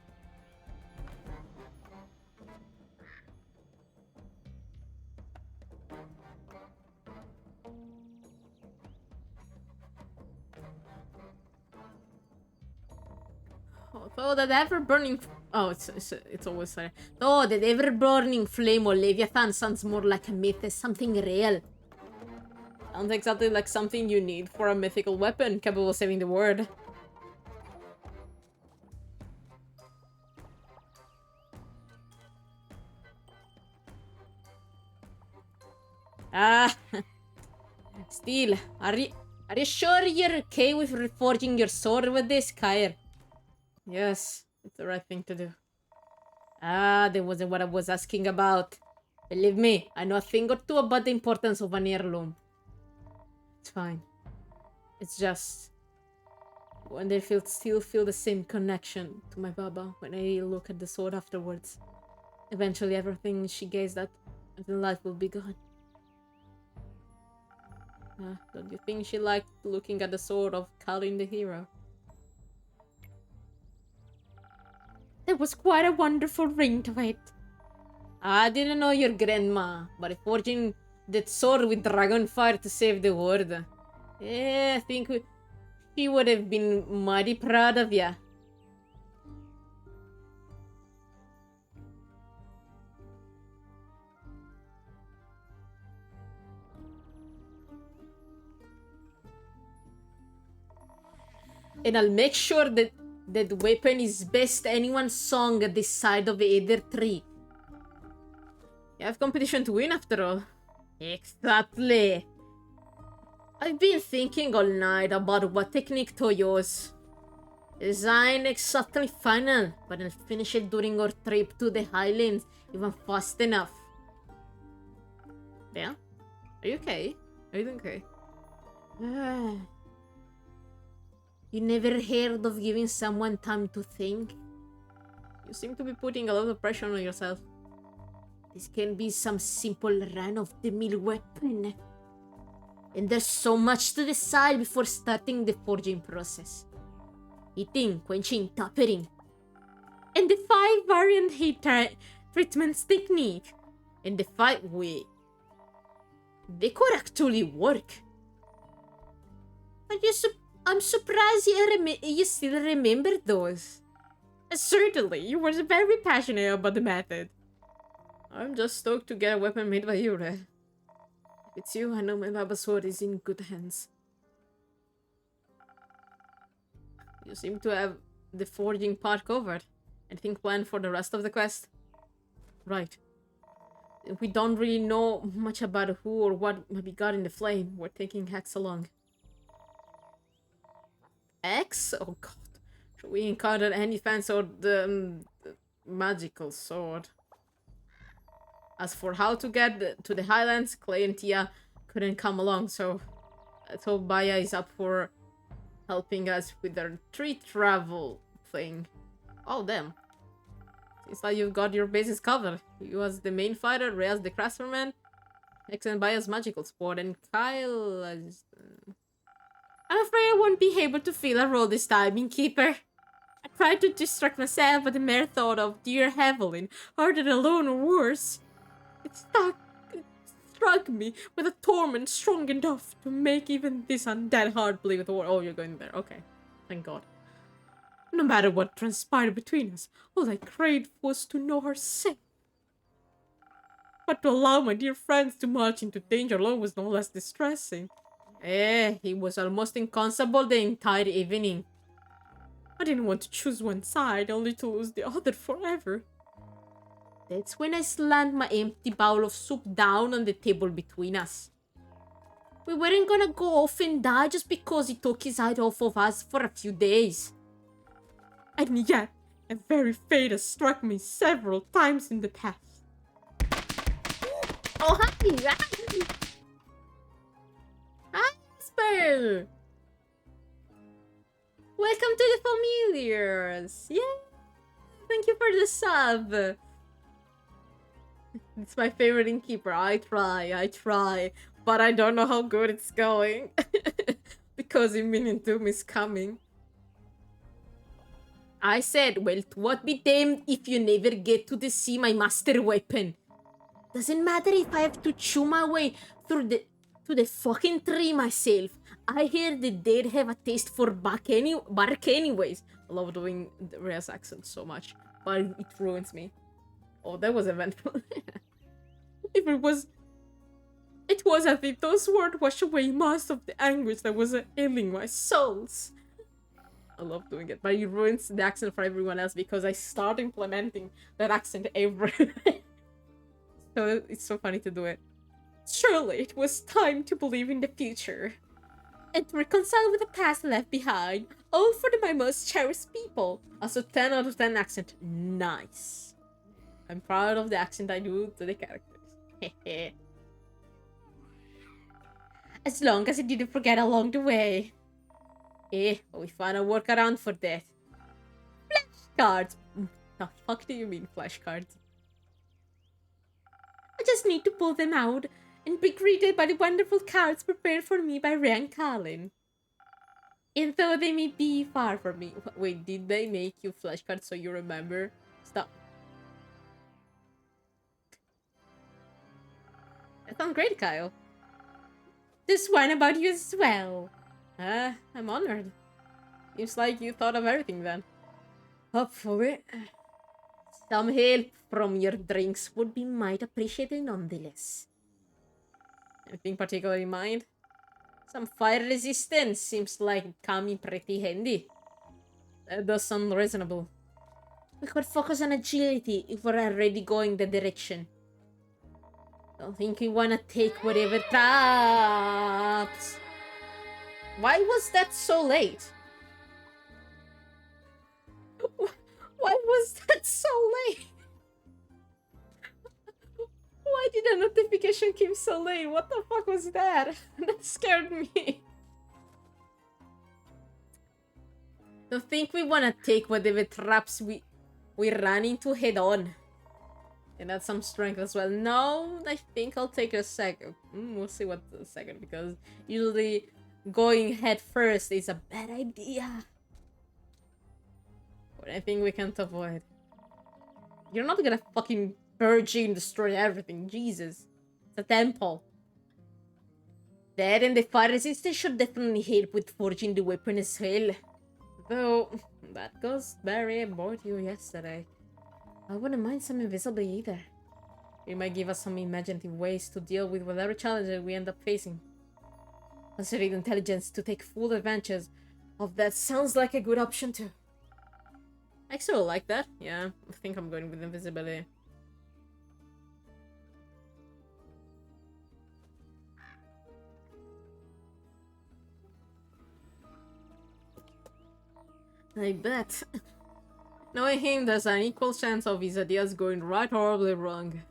Oh, that ever-burning... Oh, it's always sorry. Oh, that ever-burning flame or Leviathan sounds more like a myth, something real. Sounds exactly like something you need for a mythical weapon capable of saving the world. Still, are you sure you're okay with reforging your sword with this, Kyr? Yes, it's the right thing to do. That wasn't what I was asking about. Believe me, I know a thing or two about the importance of an heirloom. It's fine. It's just... when they still feel the same connection to my Baba when I look at the sword afterwards. Eventually everything she gazed at until life will be gone. Don't you think she liked looking at the sword of Kalin the hero? There was quite a wonderful ring to it. I didn't know your grandma, but forging that sword with dragon fire to save the world. I think she would have been mighty proud of ya. And I'll make sure that that weapon is best anyone song at this side of either tree. You have competition to win after all. Exactly. I've been thinking all night about what technique to use. Design exactly final, but I'll finish it during our trip to the Highlands even fast enough. Yeah? Are you okay? Are you doing okay? You never heard of giving someone time to think? You seem to be putting a lot of pressure on yourself. This can be some simple run-of-the-mill weapon. And there's so much to decide before starting the forging process. Heating, quenching, tempering. And the 5 variant heat treatments technique. And the 5... Wait. They could actually work. But I'm surprised you still remember those. Certainly, you were very passionate about the method. I'm just stoked to get a weapon made by you, Red. If it's you, I know my Baba sword is in good hands. You seem to have the forging part covered. Anything planned for the rest of the quest? Right. We don't really know much about who or what might be God in the flame. We're taking Hex along. X? Oh god. Should we encounter any fans or the magical sword? As for how to get to the Highlands, Clay and Tia couldn't come along, so I told Baya is up for helping us with our tree travel thing. Oh, damn. Seems like you've got your bases covered. You as the main fighter, Ray as the craftsman, X and Baya's magical sport, and Kyle as... I'm afraid I won't be able to fill a role this time, Innkeeper. I tried to distract myself, but the mere thought of dear Evelyn, harder alone or worse, it struck me with a torment strong enough to make even this undead heart believe it. Oh, you're going there. Okay. Thank God. No matter what transpired between us, all I craved was to know her safe. But to allow my dear friends to march into danger alone was no less distressing. He was almost inconsolable the entire evening. I didn't want to choose one side, only to lose the other forever. That's when I slammed my empty bowl of soup down on the table between us. We weren't gonna go off and die just because he took his eye off of us for a few days. And yet, a very fate has struck me several times in the past. Oh, hi! Hi, Jasper! Welcome to the familiars! Yay! Thank you for the sub! It's my favorite innkeeper. I try. But I don't know how good it's going. Because Imminent Doom is coming. I said, well, what be damned if you never get to see my master weapon. Doesn't matter if I have to chew my way through to the fucking tree myself. I hear the dead have a taste for bark anyways. I love doing the Rhea's accent so much, but it ruins me. Oh, that was eventful. It was as if those words washed away most of the anguish that was ailing my souls. I love doing it, but it ruins the accent for everyone else because I start implementing that accent everywhere. So it's so funny to do it. Surely it was time to believe in the future and to reconcile with the past left behind, all for my most cherished people. Also 10 out of 10 accent. Nice. I'm proud of the accent I do to the characters. As long as I didn't forget along the way. We found a workaround for that. Flashcards. The fuck do you mean flashcards? I just need to pull them out and be greeted by the wonderful cards prepared for me by Ray and Colin. And though they may be far from me... Wait, did they make you flashcards so you remember? Stop. That sounds great, Kyle. There's one about you as well. I'm honored. Seems like you thought of everything then. Hopefully. Some help from your drinks would be might appreciated nonetheless. Anything particular in mind? Some fire resistance seems like it come in pretty handy. That does sound reasonable. We could focus on agility if we're already going that direction. Don't think we wanna take whatever traps. Why was that so late? Why was that so late? Why did a notification come so late? What the fuck was that? That scared me. Don't think we wanna take whatever traps we... we ran into head on. And that's some strength as well. No, I think I'll take a second. We'll see what the second, because usually going head first is a bad idea. But I think we can't avoid. You're not gonna fucking purge and destroy everything. Jesus. It's a temple. That and the fire resistance should definitely help with forging the weapon as well. Though, that goes very about you yesterday. I wouldn't mind some invisible either. It might give us some imaginative ways to deal with whatever challenges we end up facing. Considering intelligence to take full advantage of that sounds like a good option too. I sort of like that. Yeah, I think I'm going with invisibility. I bet. Knowing him, there's an equal chance of his ideas going right or horribly wrong.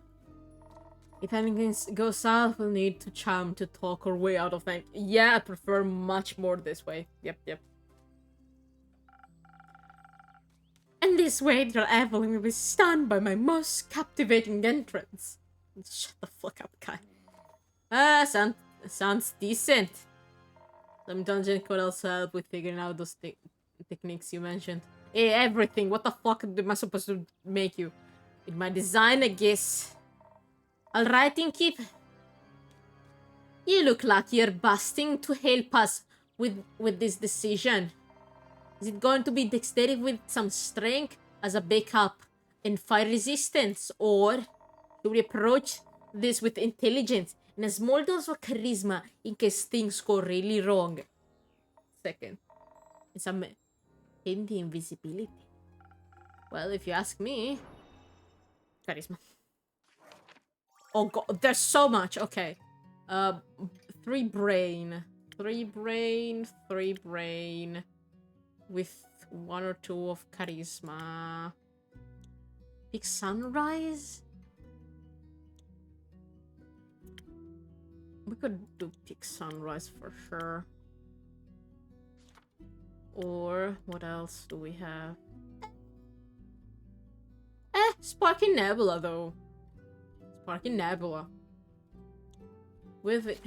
If anything goes south, we'll need to charm to talk our way out of it. Yeah, I prefer much more this way. Yep. And this way, their Evelyn will be stunned by my most captivating entrance. Shut the fuck up, guy. Sounds decent. Some dungeon could also help with figuring out those techniques you mentioned. Hey, everything. What the fuck am I supposed to make you? With my design, I guess. Alright, Inkeep. You look like you're busting to help us with this decision. Is it going to be dexterity with some strength as a backup and fire resistance? Or do we approach this with intelligence and a small dose of charisma in case things go really wrong? Second. It's a in the invisibility. Well, if you ask me, charisma. Oh god, there's so much. Okay. 3 brain. 3 brain. 3 brain. With 1 or 2 of charisma. Pick sunrise? We could do pick sunrise for sure. Or what else do we have? Sparky Nebula though. Sparky Nebula. With it.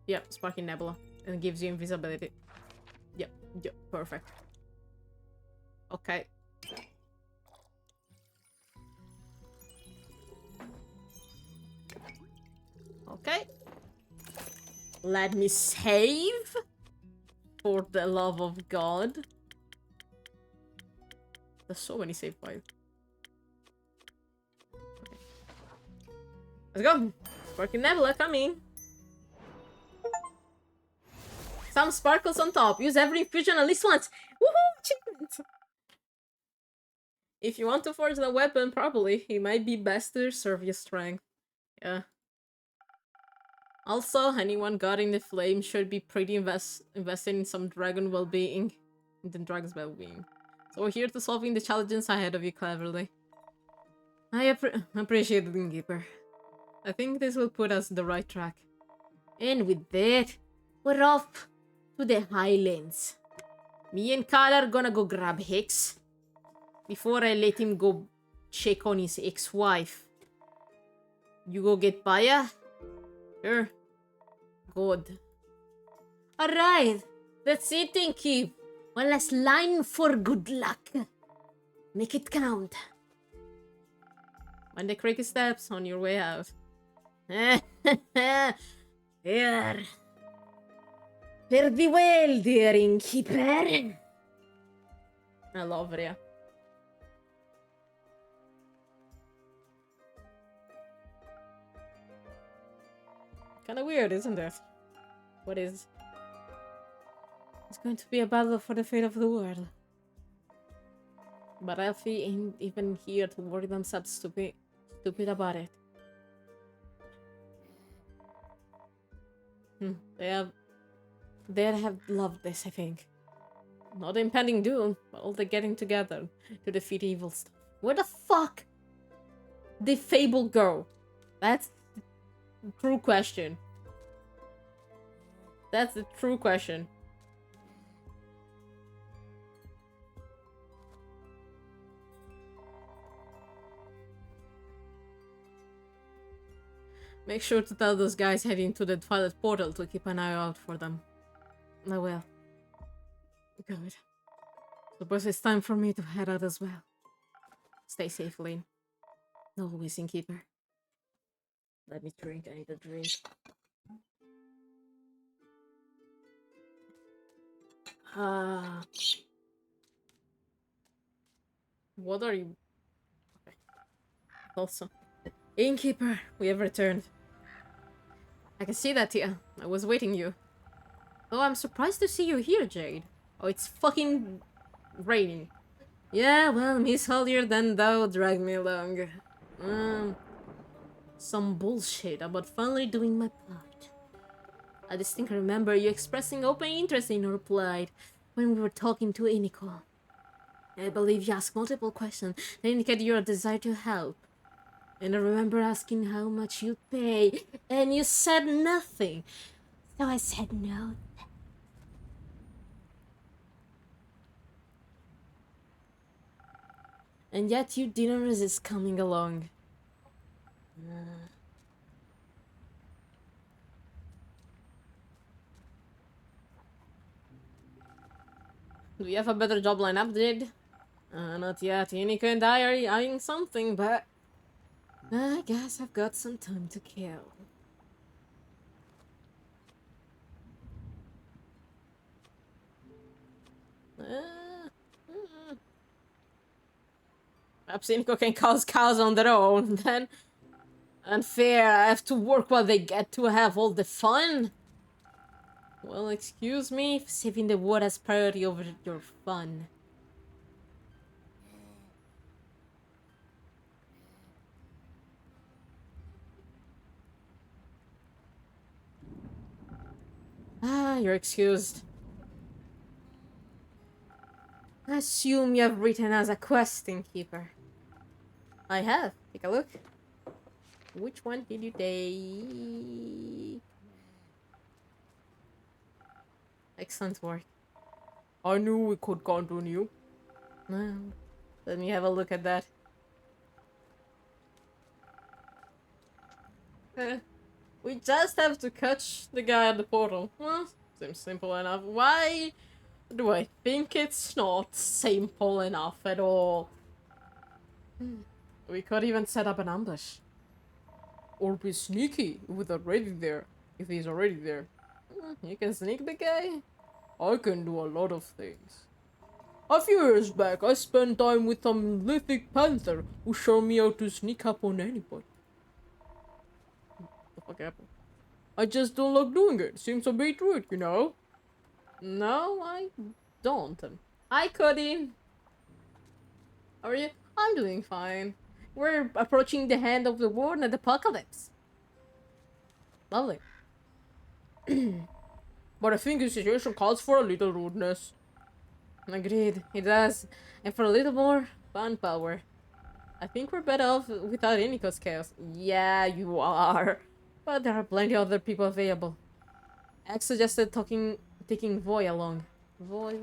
Yep, Sparky Nebula. And it gives you invisibility. Yep, perfect. Okay. Okay. Let me save. For the love of God. There's so many save files. Okay. Let's go. Sparking Nebula coming. Some sparkles on top. Use every infusion at least once. Woohoo! Achievement! If you want to forge the weapon properly, it might be best to serve your strength. Yeah. Also, anyone guarding the flame should be pretty invested in some dragon well-being. In the dragon's well-being. So we're here to solving the challenges ahead of you cleverly. I appreciate it, Innkeeper. I think this will put us on the right track. And with that, we're off to the Highlands. Me and Kyle are gonna go grab Hicks before I let him go check on his ex-wife. You go get Baya? Sure. Good. Alright, that's it, Inky. One last line for good luck. Make it count. Mind the creaky steps on your way out. There. Fare thee well, dear innkeeper. I love Rhea. Kinda weird, isn't it? What is? It's going to be a battle for the fate of the world. But Alfie ain't even here to worry themselves stupid about it. They have loved this, I think. Not the impending doom, but all the getting together to defeat evil stuff. Where the fuck did Fable go? That's the true question. That's the true question. Make sure to tell those guys heading to the toilet portal to keep an eye out for them. I will. Good. Suppose it's time for me to head out as well. Stay safe, Lane. Always in keeper. Let me drink. I need a drink. What are you? Okay. Also, innkeeper, we have returned. I can see that, Tia. I was waiting you. Oh, I'm surprised to see you here, Jade. Oh, it's fucking raining. Yeah, well, Miss Holier then thou dragged me along. Some bullshit about finally doing my part. I distinctly remember you expressing open interest in her plight when we were talking to Iniko. I believe you asked multiple questions that indicate your desire to help. And I remember asking how much you'd pay, and you said nothing. So I said no. And yet you didn't resist coming along. Do you have a better job lined up, Did? Not yet. Iniko and I are eyeing something, but I guess I've got some time to kill. Perhaps Iniko can cause chaos on their own, then unfair. I have to work while they get to have all the fun. Well, excuse me for saving the war as priority over your fun. You're excused. I assume you have written as a questing keeper. I have. Take a look. Which one did you take? Excellent work. I knew we could count on you. Let me have a look at that. We just have to catch the guy at the portal. Well, seems simple enough. Why do I think it's not simple enough at all? We could even set up an ambush. Or be sneaky if he's already there. You can sneak the guy? I can do a lot of things. A few years back, I spent time with some lithic panther who showed me how to sneak up on anybody. What the fuck happened? I just don't like doing it. Seems a bit rude, you know? No, I don't. Hi, Cody. How are you? I'm doing fine. We're approaching the end of the war and the apocalypse. Lovely. But I think the situation calls for a little rudeness. Agreed, it does. And for a little more fun power. I think we're better off without Iniko's chaos. Yeah, you are. But there are plenty of other people available. X suggested taking Voy along. Voy.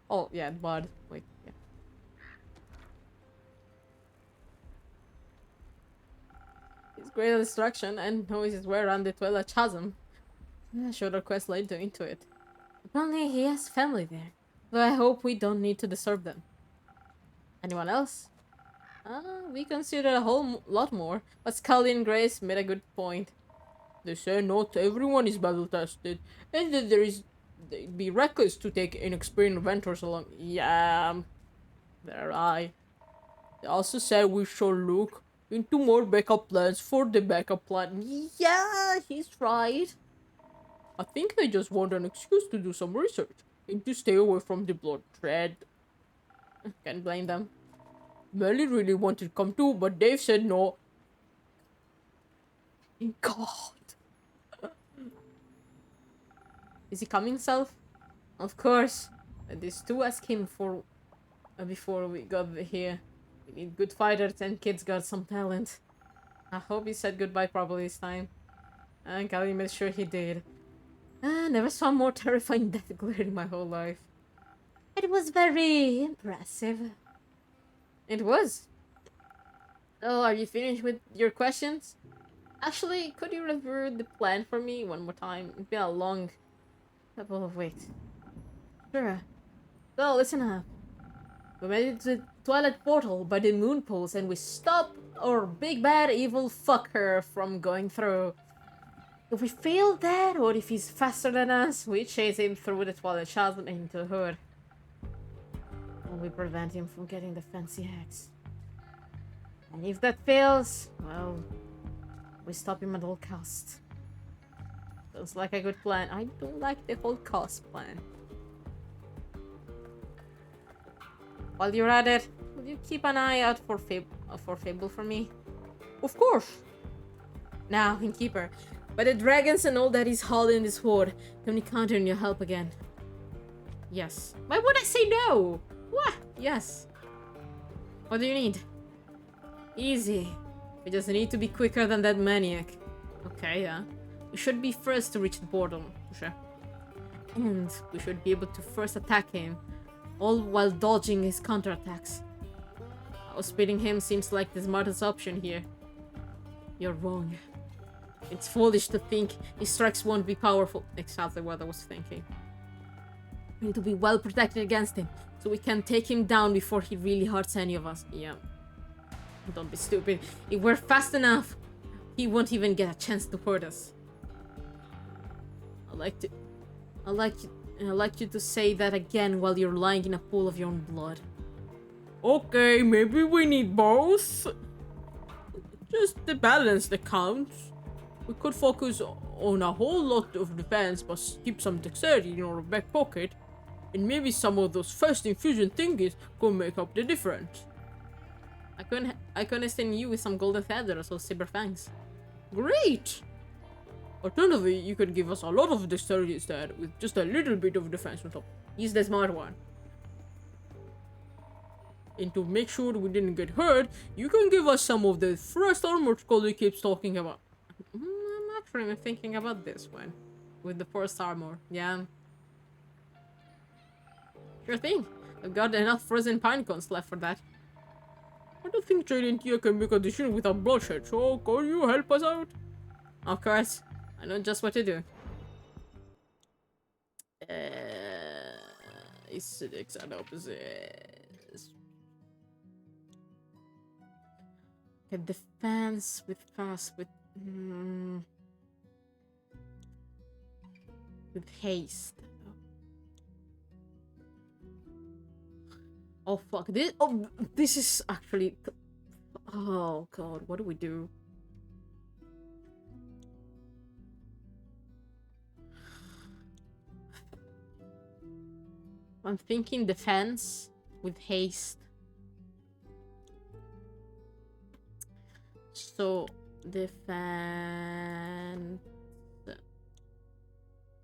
Oh, yeah, Bud. Wait, yeah. His great destruction and knows his way around the Twilight Chasm. Shorter quest led into it. Apparently he has family there. Though I hope we don't need to disturb them. Anyone else? We consider a whole lot more, but Scully and Grace made a good point. They say not everyone is battle tested, and that they'd be reckless to take inexperienced adventurers along. Yeah, they're right. They also said we should look into more backup plans for the backup plan. Yeah, he's right. I think they just want an excuse to do some research and to stay away from the bloodshed. Can't blame them. Melly really wanted to come too, but Dave said no. God. Is he coming, Self? Of course. These two asked him for before we got here. We need good fighters and kids got some talent. I hope he said goodbye properly this time. And Kelly made sure he did. I never saw more terrifying death glare in my whole life. It was very impressive. It was. Oh, are you finished with your questions? Actually, could you review the plan for me one more time? It's been a long couple of weeks. Sure. So, listen up. We made it to the toilet portal by the moon pools and we stop our big bad evil fucker from going through. If we fail that, or if he's faster than us, we chase him through the toilet chasm into the hood. And we prevent him from getting the fancy hacks. And if that fails, well, we stop him at all costs. Sounds like a good plan. I don't like the whole cost plan. While you're at it, will you keep an eye out for Fable for me? Of course! Now, Innkeeper, by the dragons and all that is hauled in this hoard, can we count on your help again? Yes. Why would I say no? What? Yes. What do you need? Easy. We just need to be quicker than that maniac. Okay, yeah. We should be first to reach the portal. Sure. And we should be able to first attack him, all while dodging his counterattacks. Outspeeding him seems like the smartest option here. You're wrong. It's foolish to think his strikes won't be powerful. Exactly what I was thinking. We need to be well protected against him, so we can take him down before he really hurts any of us. Yeah. Don't be stupid. If we're fast enough, he won't even get a chance to hurt us. I'd like you to say that again while you're lying in a pool of your own blood. Okay, maybe we need both. Just the balance that counts. We could focus on a whole lot of defense, but keep some dexterity in our back pocket. And maybe some of those first infusion thingies could make up the difference. I can extend you with some golden feathers or silver fangs. Great! Alternatively, you could give us a lot of dexterity instead, with just a little bit of defense on top. He's the smart one. And to make sure we didn't get hurt, you can give us some of the first armor Scully keeps talking about. I'm actually thinking about this one. With the first armor, yeah. Sure thing. I've got enough frozen pine cones left for that. I don't think Jade and Tia can make a decision without bloodshed, so can you help us out? Of course. I know just what to do. It's the exact opposite. Okay, defense with fast with haste. Oh fuck! This is actually. Oh god, what do we do? I'm thinking defense with haste. So defense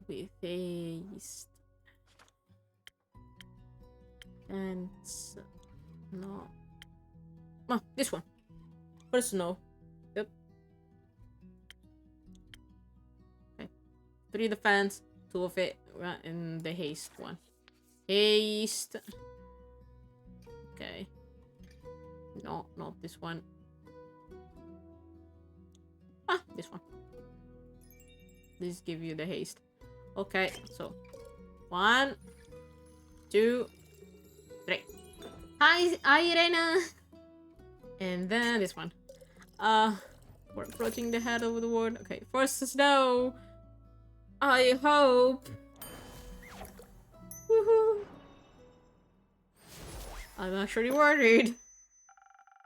with haste. And no. Oh, this one. First no. Yep. Okay. 3 defense, 2 of it, and the haste one. Haste. Okay. No, not this one. Ah, this one. This give you the haste. Okay, so 1, 2, 3. Hi, Irena. And then this one. We're approaching the head of the ward. Okay, first snow. I hope. Woohoo! I'm actually worried.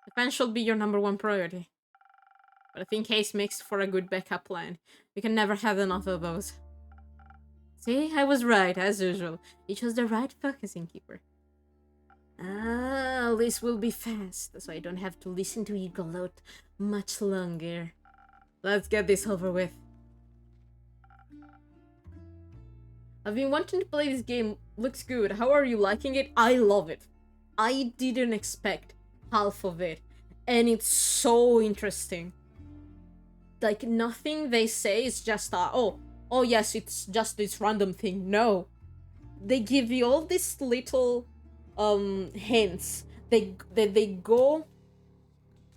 Defense should be your #1 priority. But I think haste makes for a good backup plan. We can never have enough of those. See, I was right, as usual. You chose the right focusing keeper. Ah, this will be fast, so I don't have to listen to you gloat much longer. Let's get this over with. I've been wanting to play this game. Looks good. How are you liking it? I love it. I didn't expect half of it. And it's so interesting. Like, nothing they say is just, oh yes, it's just this random thing. No. They give you all these little hints. They go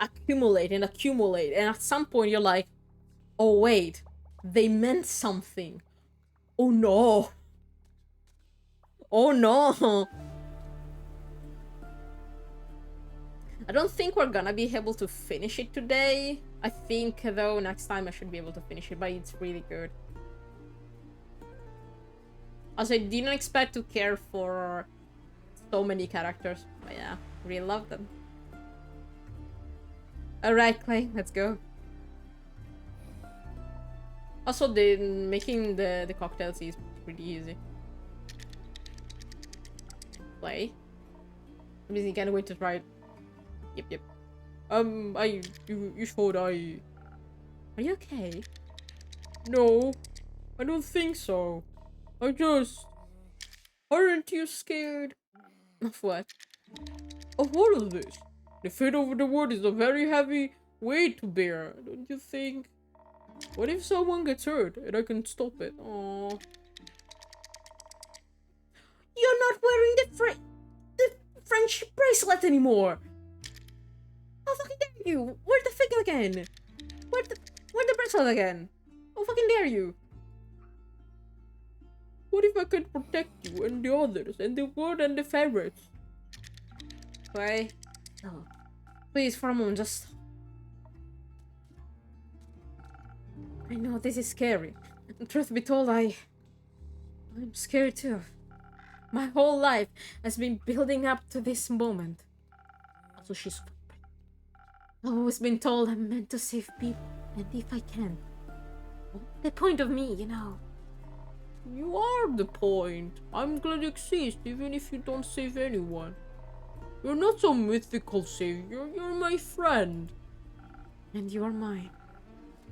accumulate and accumulate, and at some point you're like, oh wait, they meant something. Oh no. Oh no. I don't think we're gonna be able to finish it today. I think, though, next time I should be able to finish it, but it's really good. Also, I didn't expect to care for so many characters, but yeah, really love them. Alright, Clay, let's go. Also, making the cocktails is pretty easy. Clay? I mean, you can't wait to try it. Yep. You thought I... Are you okay? No, I don't think so. I just... Aren't you scared? Of what? Of all of this. The fate of the world is a very heavy weight to bear, don't you think? What if someone gets hurt and I can stop it? Aww. You're not wearing the friendship bracelet anymore! How fucking dare you? Where's the thing again? Where's the bracelet again? How fucking dare you? What if I can protect you and the others and the world and the ferrets? Why? No. Please, for a moment, just... I know this is scary. And truth be told, I'm scared too. My whole life has been building up to this moment. Also, she's... I've always been told I'm meant to save people, and if I can... What's the point of me, you know? You are the point. I'm glad you exist, even if you don't save anyone. You're not some mythical savior, you're my friend. And you're mine.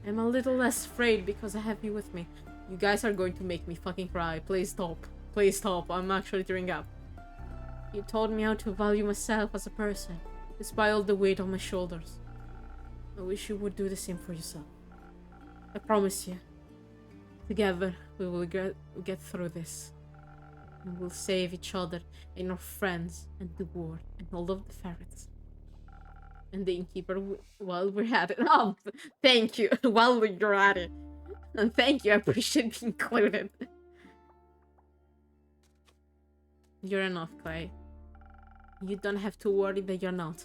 I'm a little less afraid because I have you with me. You guys are going to make me fucking cry. Please stop. Please stop. I'm actually tearing up. You taught me how to value myself as a person, despite all the weight on my shoulders. I wish you would do the same for yourself. I promise you. Together, we will get through this. And we'll save each other and our friends and the world and all of the ferrets. And the innkeeper while we're at it. Oh, thank you. While you're at it. And thank you. I appreciate being included. You're enough, Clay. You don't have to worry that you're not.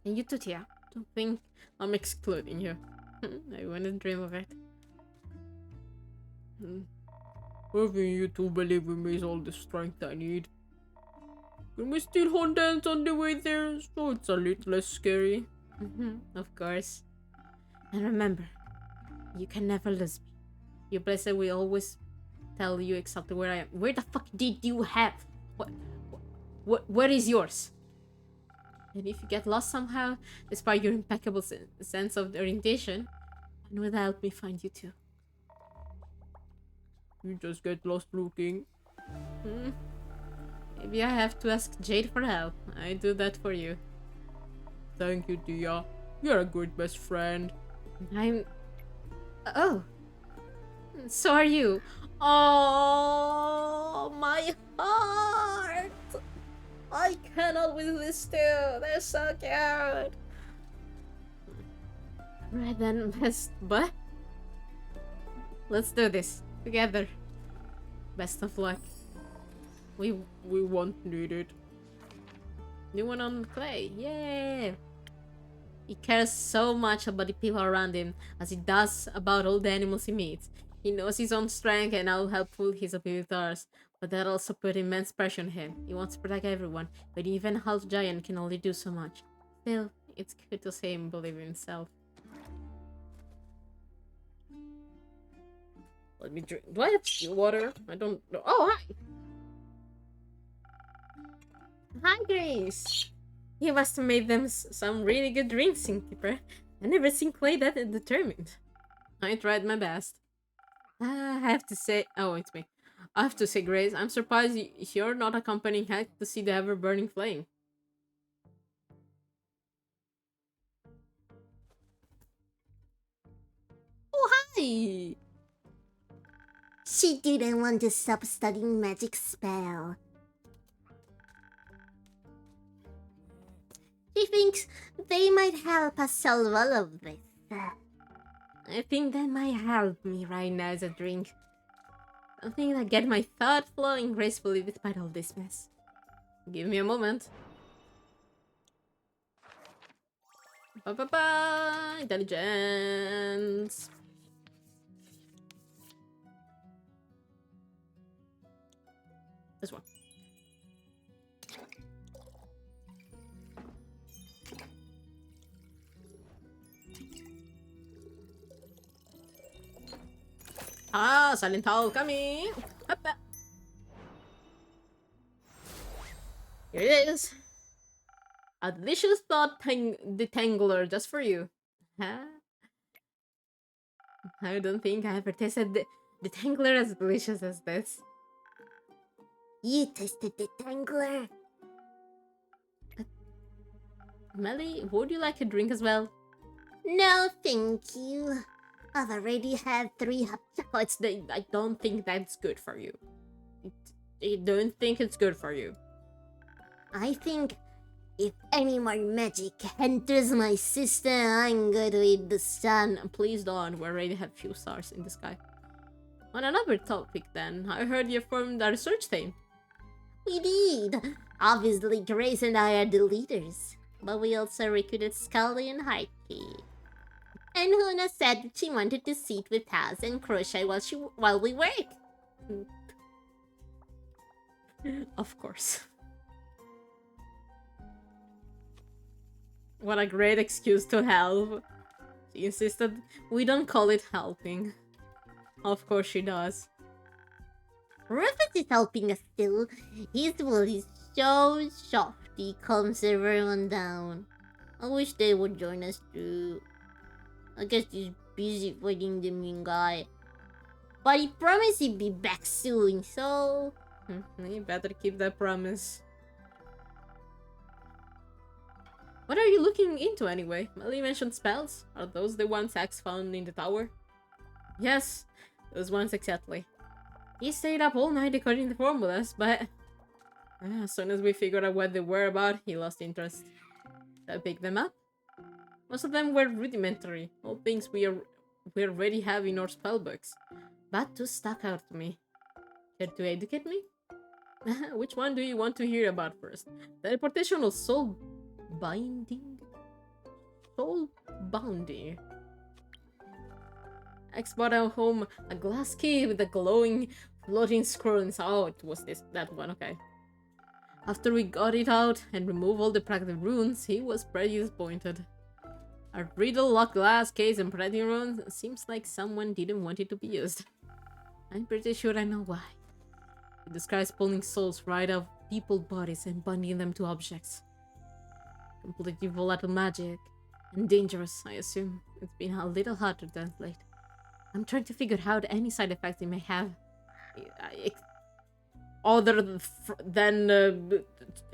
And you too, Tia. Don't think I'm excluding you. I wouldn't dream of it. Having you two believe in me is all the strength I need. Can we still hold hands on the way there, so it's a little less scary? Of course. And remember, you can never lose me. Your blessing will always tell you exactly where I am. Where the fuck did you have? What is yours? And if you get lost somehow, despite your impeccable sense of orientation, it will help me find you too. You just get lost looking. Maybe I have to ask Jade for help. I do that for you. Thank you, Tia. You're a good best friend. I'm... Oh. So are you. Oh, my heart. I cannot with this too. They're so cute. Right then, let's do this together. Best of luck. We won't need it. New one on Clay. Yay! He cares so much about the people around him as he does about all the animals he meets. He knows his own strength and how helpful his abilities are, but that also put immense pressure on him. He wants to protect everyone, but even a half giant can only do so much. Still, it's good to see him believe in himself. Let me drink. Do I have water? I don't know. Oh, hi! Hi, Grace! You must have made them some really good drinks, innkeeper. I never seen Clay that determined. I tried my best. I have to say... Oh, it's me. I have to say, Grace, I'm surprised you're not accompanying Hank to see the ever-burning flame. Oh, hi!
She didn't want to stop studying magic spell.
She
He thinks they might help us solve all of this.
I think that might help me right now as a drink. Something that get my thought flowing gracefully despite all this mess. Give me a moment. Intelligence. This one. Ah, Silent Owl coming. Hoppa. Here it is. A delicious thought detangler just for you. Huh? I don't think I ever tasted detangler as delicious as this.
You tasted the tangler.
Melly, would you like a drink as well?
No, thank you. I've already had 3 hot chocolates.
I don't think that's good for you. I don't think it's good for you.
I think if any more magic enters my system, I'm good with the sun.
Please don't. We already have few stars in the sky. On another topic then, I heard you formed a research team.
We did. Obviously, Grace and I are the leaders. But we also recruited Scully and Heartkey. And Huna said that she wanted to sit with us and crochet while we work.
Of course. What a great excuse to help. She insisted we don't call it helping. Of course she does.
Rufus is helping us too. His wool is so soft, he calms everyone down. I wish they would join us too. I guess he's busy fighting the mean guy. But he promised he'd be back soon, so...
You better keep that promise. What are you looking into anyway? Melly mentioned spells. Are those the ones Axe found in the tower? Yes, those ones exactly. He stayed up all night decoding the formulas, but... as soon as we figured out what they were about, he lost interest. I picked them up. Most of them were rudimentary, all things we already have in our spellbooks. But two stuck out to me. Care to educate me? Which one do you want to hear about first? Teleportation or soul binding? Soul bounding. X brought home a glass key with a glowing floating scroll inside. Oh, it was that one, okay. After we got it out and removed all the practice runes, he was pretty disappointed. A riddle-locked glass case and pretty runes seems like someone didn't want it to be used. I'm pretty sure I know why. It describes pulling souls right out of people's bodies and binding them to objects. Completely volatile magic. And dangerous, I assume. It's been a little hard to translate. I'm trying to figure out any side effects it may have. Other than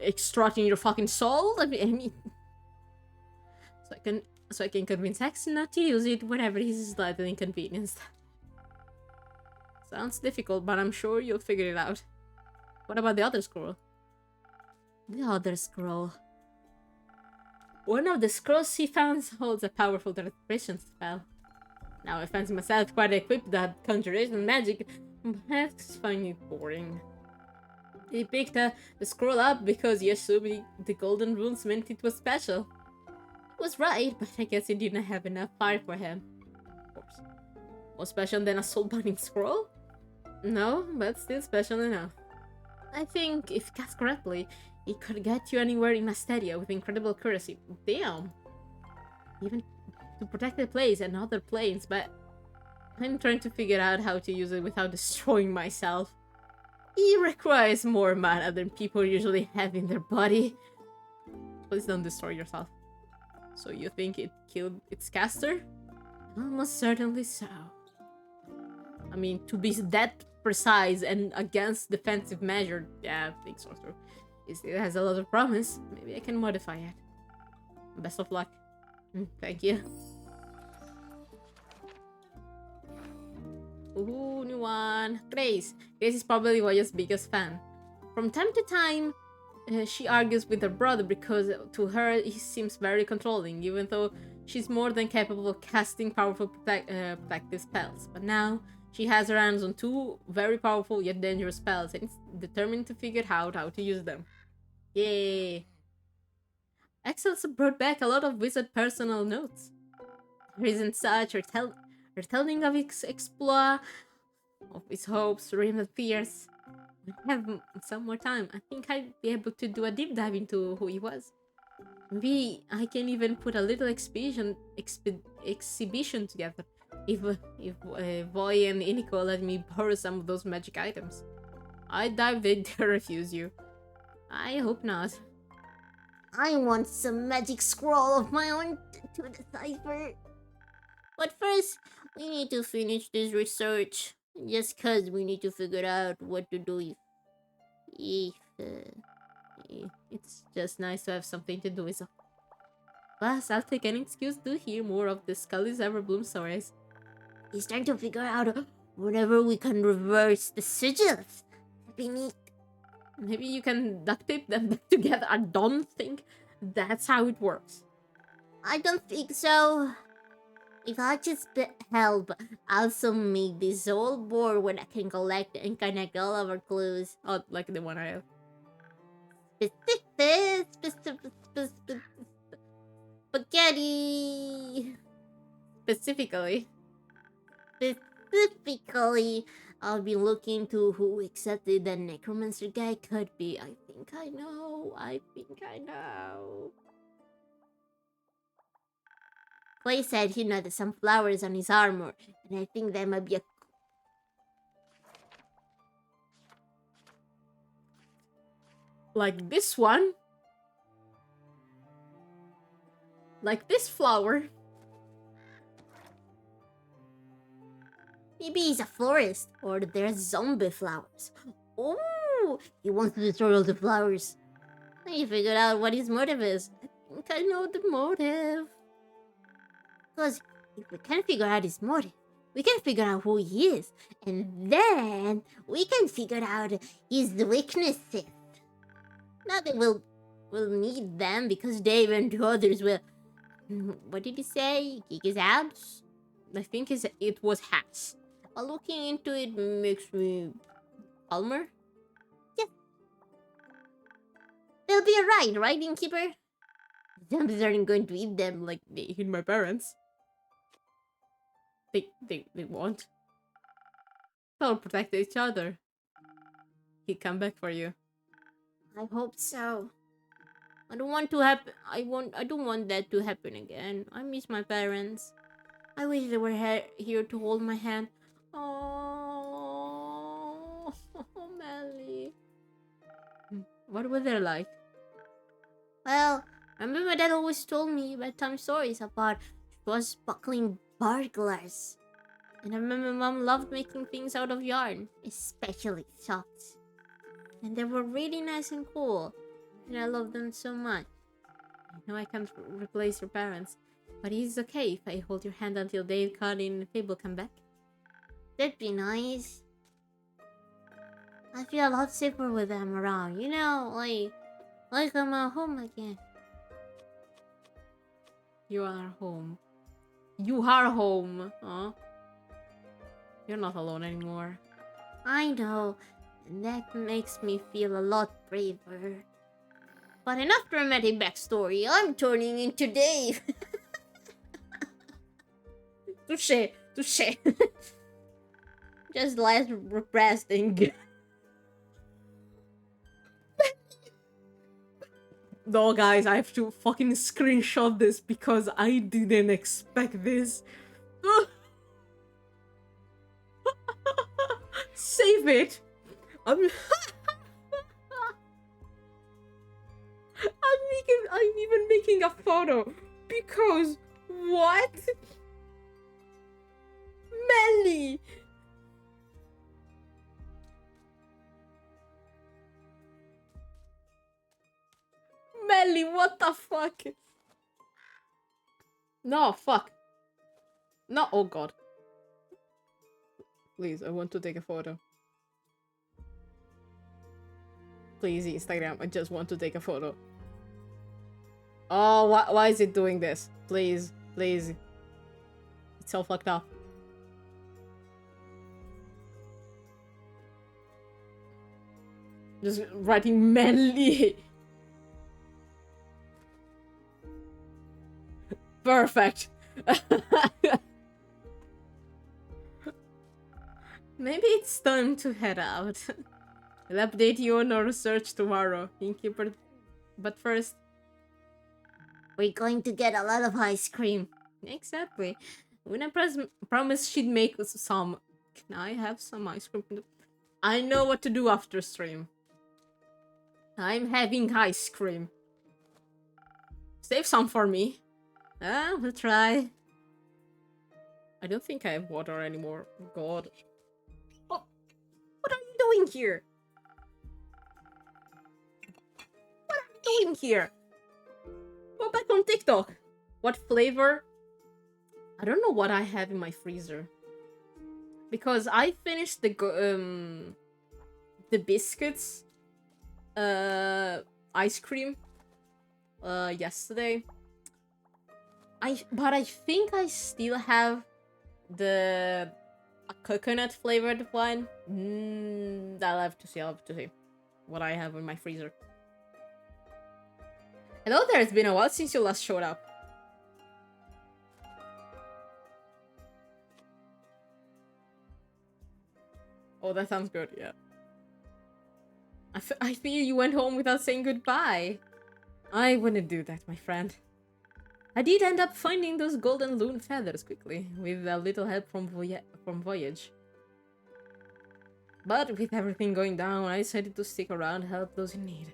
extracting your fucking soul? I mean... So I can convince X not to use it whenever he's slightly inconvenienced. Sounds difficult, but I'm sure you'll figure it out. What about the other scroll? The other scroll. One of the scrolls he found holds a powerful teleportation spell. Now I fancy myself quite equipped at conjuration magic, but I find it boring. He picked the scroll up because he assumed the golden runes meant it was special. He was right, but I guess it didn't have enough fire for him. Of course. More special than a soul-binding scroll? No, but still special enough. I think, if cast correctly, it could get you anywhere in Asteria with incredible accuracy. Damn! Even to protect the place and other planes, but I'm trying to figure out how to use it without destroying myself. It requires more mana than people usually have in their body. Please don't destroy yourself. So you think it killed its caster? Almost certainly so. I mean, to be that precise and against defensive measure, yeah, I think so too. It has a lot of promise. Maybe I can modify it. Best of luck. Thank you. Ooh, new one. Grace. Grace is probably Waya's biggest fan. From time to time, she argues with her brother because to her he seems very controlling, even though she's more than capable of casting powerful protective spells. But now she has her hands on two very powerful yet dangerous spells and is determined to figure out how to use them. Yay! Axel's brought back a lot of wizard personal notes. Reason such, her telling of his exploit, of his hopes, dreams, and fears. When I have some more time, I think I'd be able to do a deep dive into who he was. Maybe I can even put a little exhibition together if Voy and Iniko let me borrow some of those magic items. I doubt they'd refuse you. I hope not.
I want some magic scroll of my own to decipher. But first, we need to finish this research. Just cause we need to figure out what to do
It's just nice to have something to do, is all. Plus, I'll take any excuse to hear more of the Scully's Everbloom stories.
He's trying to figure out whenever we can reverse the sigils. That'd be neat.
Maybe you can duct tape them back together. I don't think that's how it works.
I don't think so. If I just help, I'll also make this whole board where I can collect and connect all of our clues.
Oh, like the one I have.
Spaghetti!
Specifically.
Specifically, I'll be looking into who exactly the necromancer guy could be. I think I know. Clay said he noticed some flowers on his armor, and I think that might be a...
Like this one. Like this flower.
Maybe he's a florist, or they're zombie flowers. Oh, he wants to destroy all the flowers. I figured out what his motive is. I think I know the motive. Because if we can figure out his motive, we can figure out who he is. And then we can figure out his weaknesses. Not that we'll need them because Dave and the others will... What did he say? Kick his abs?
I think it was hats.
Looking into it makes me... Palmer? Yeah. They'll be alright, right, innkeeper? Zombies aren't going to eat them like
They hit my parents. They won't. They'll protect each other. He'll come back for you.
I hope so. I don't want to happen. I don't want that to happen again. I miss my parents. I wish they were here to hold my hand.
Oh, Melly. What were they like?
Well, remember my dad always told me bedtime stories about buckling burglars. And I remember mom loved making things out of yarn, especially socks. And they were really nice and cool. And I love them so much. I know I can't replace your parents, but it's okay if I hold your hand until Dave, Colin, and Fable come back. That'd be nice. I feel a lot safer with them around, you know, like I'm at home again.
You are home. You are home, huh? You're not alone anymore.
I know, and that makes me feel a lot braver. But enough dramatic backstory, I'm turning into Dave!
Touché, touché.
Just less repressing.
No, guys, I have to fucking screenshot this because I didn't expect this. Save it. I'm even making a photo because what? Melly. Melly, what the fuck? No, fuck. No, oh god. Please, I want to take a photo. Please, Instagram, I just want to take a photo. Oh, why is it doing this? Please, please. It's so fucked up. Just writing manly. Perfect. Maybe it's time to head out. I'll update you on our research tomorrow, Innkeeper. But first,
We're going to get a lot of ice cream.
exactly. When I promised she'd make us some. Can I have some ice cream? I know what to do after stream. I'm having ice cream. Save some for me. We'll try. I don't think I have water anymore. God. Oh, what are you doing here? What are you doing here? Go back on TikTok. What flavor? I don't know what I have in my freezer. Because I finished the biscuits ice cream yesterday. But I think I still have the coconut flavored one. I'll have to see what I have in my freezer. Hello there, it's been a while since you last showed up. Oh, that sounds good, yeah. I feel you went home without saying goodbye. I wouldn't do that, my friend. I did end up finding those golden loon feathers quickly, with a little help from Voyage. But with everything going down, I decided to stick around and help those in need.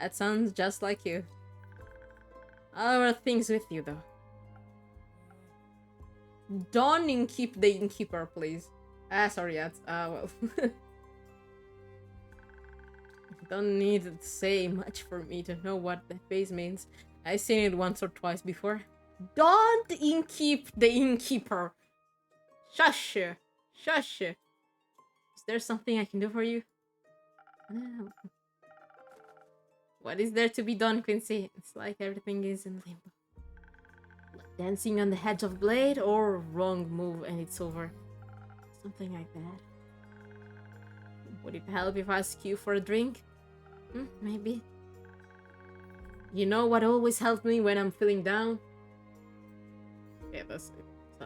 That sounds just like you. How are things with you, though? Don't keep the innkeeper, please. Sorry, that's, well. Don't need to say much for me to know what the face means. I've seen it once or twice before. Don't inkeep the innkeeper. Shush. Shush. Is there something I can do for you? What is there to be done, Quincy? It's like everything is in limbo. Like dancing on the hedge of blade or wrong move and it's over. Something like that. Would it help if I ask you for a drink? Maybe. You know what always helps me when I'm feeling down? Yeah,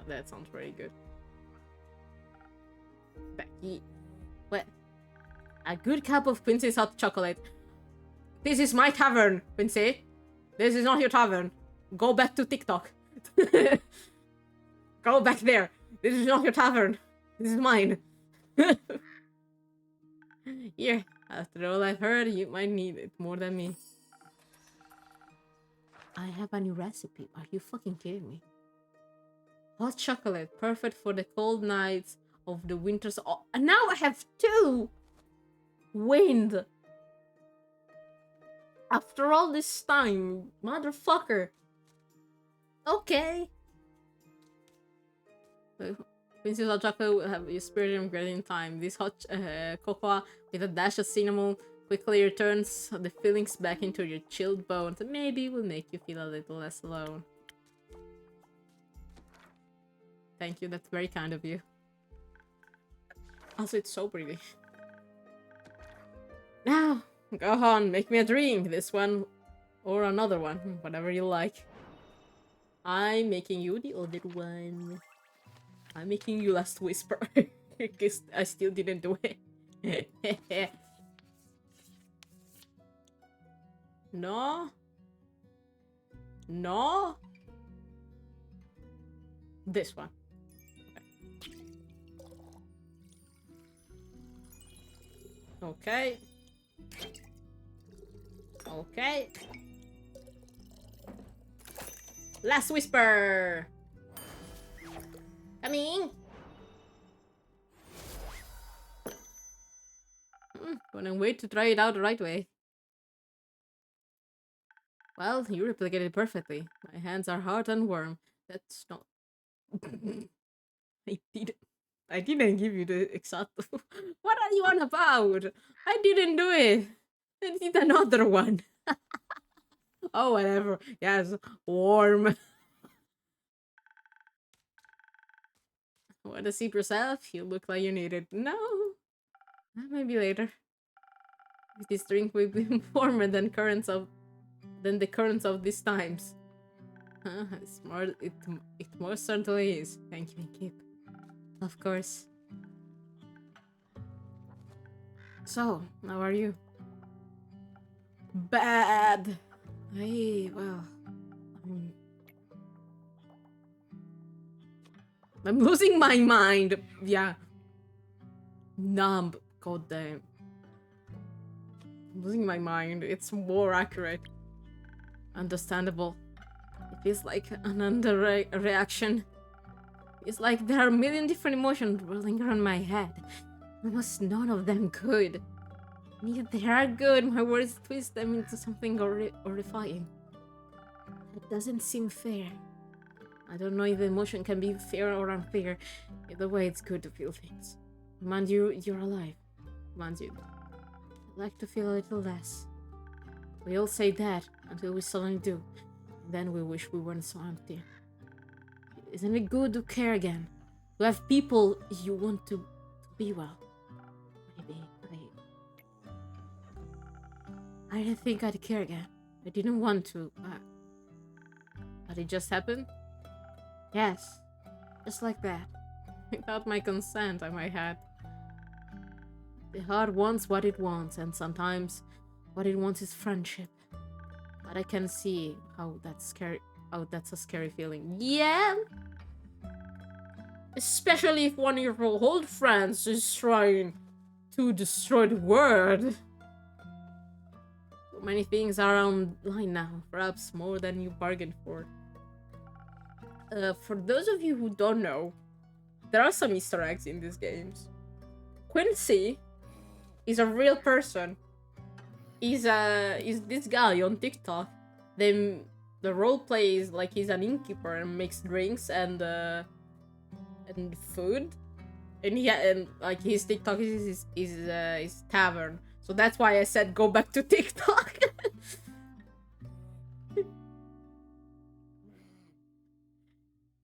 that sounds very good. Becky. What? A good cup of Quincy's hot chocolate. This is my tavern, Quincy. This is not your tavern. Go back to TikTok. Go back there. This is not your tavern. This is mine. Here, after all I've heard, you might need it more than me. I have a new recipe. Are you fucking kidding me? Hot chocolate, perfect for the cold nights of the winters. Oh, and now I have 2! Wind! After all this time, motherfucker. Okay. Quincy's hot chocolate will have your spirit and bread in time. This hot cocoa with a dash of cinnamon quickly returns the feelings back into your chilled bones and maybe will make you feel a little less alone. Thank you, that's very kind of you. Also, it's so pretty. Now, go on, make me a drink. This one or another one, whatever you like. I'm making you the other one. I'm making you last whisper. Because I still didn't do it. No. No. This one. Okay. Okay. Last whisper. Coming. Gonna wait to try it out the right way. Well, you replicated it perfectly. My hands are hard and warm. That's not... I did it. I didn't give you the exact. What are you on about? I didn't do it. I did another one. Oh, whatever. Yes, warm. Want to see yourself? You look like you need it. No. Maybe later. This drink will be warmer than the currents of these times. It's more. It most certainly is. Thank you, keep. Of course. So, how are you? Bad. Hey, well, I'm, I'm losing my mind. Yeah. Numb. God damn. I'm losing my mind. It's more accurate. Understandable. It feels like an underreaction. It's like there are a million different emotions rolling around my head. Almost none of them good. If they are good, my words twist them into something horrifying. It doesn't seem fair. I don't know if emotion can be fair or unfair. Either way, it's good to feel things. Mind you, you're alive. Mind you, I'd like to feel a little less. We all say that until we suddenly do. And then we wish we weren't so empty. Isn't it good to care again? To have people you want to be well? Maybe I didn't think I'd care again. I didn't want to, but it just happened? Yes, just like that. Without my consent, I might add. The heart wants what it wants, and sometimes what it wants is friendship. But I can see how that's scary. How that's a scary feeling. Yeah, especially if one of your old friends is trying to destroy the world. So many things are online now, perhaps more than you bargained for. For those of you who don't know, there are some Easter eggs in these games. Quincy is a real person. He's this guy on TikTok. The role play is like he's an innkeeper and makes drinks and food. And like his TikTok is tavern. So that's why I said go back to TikTok.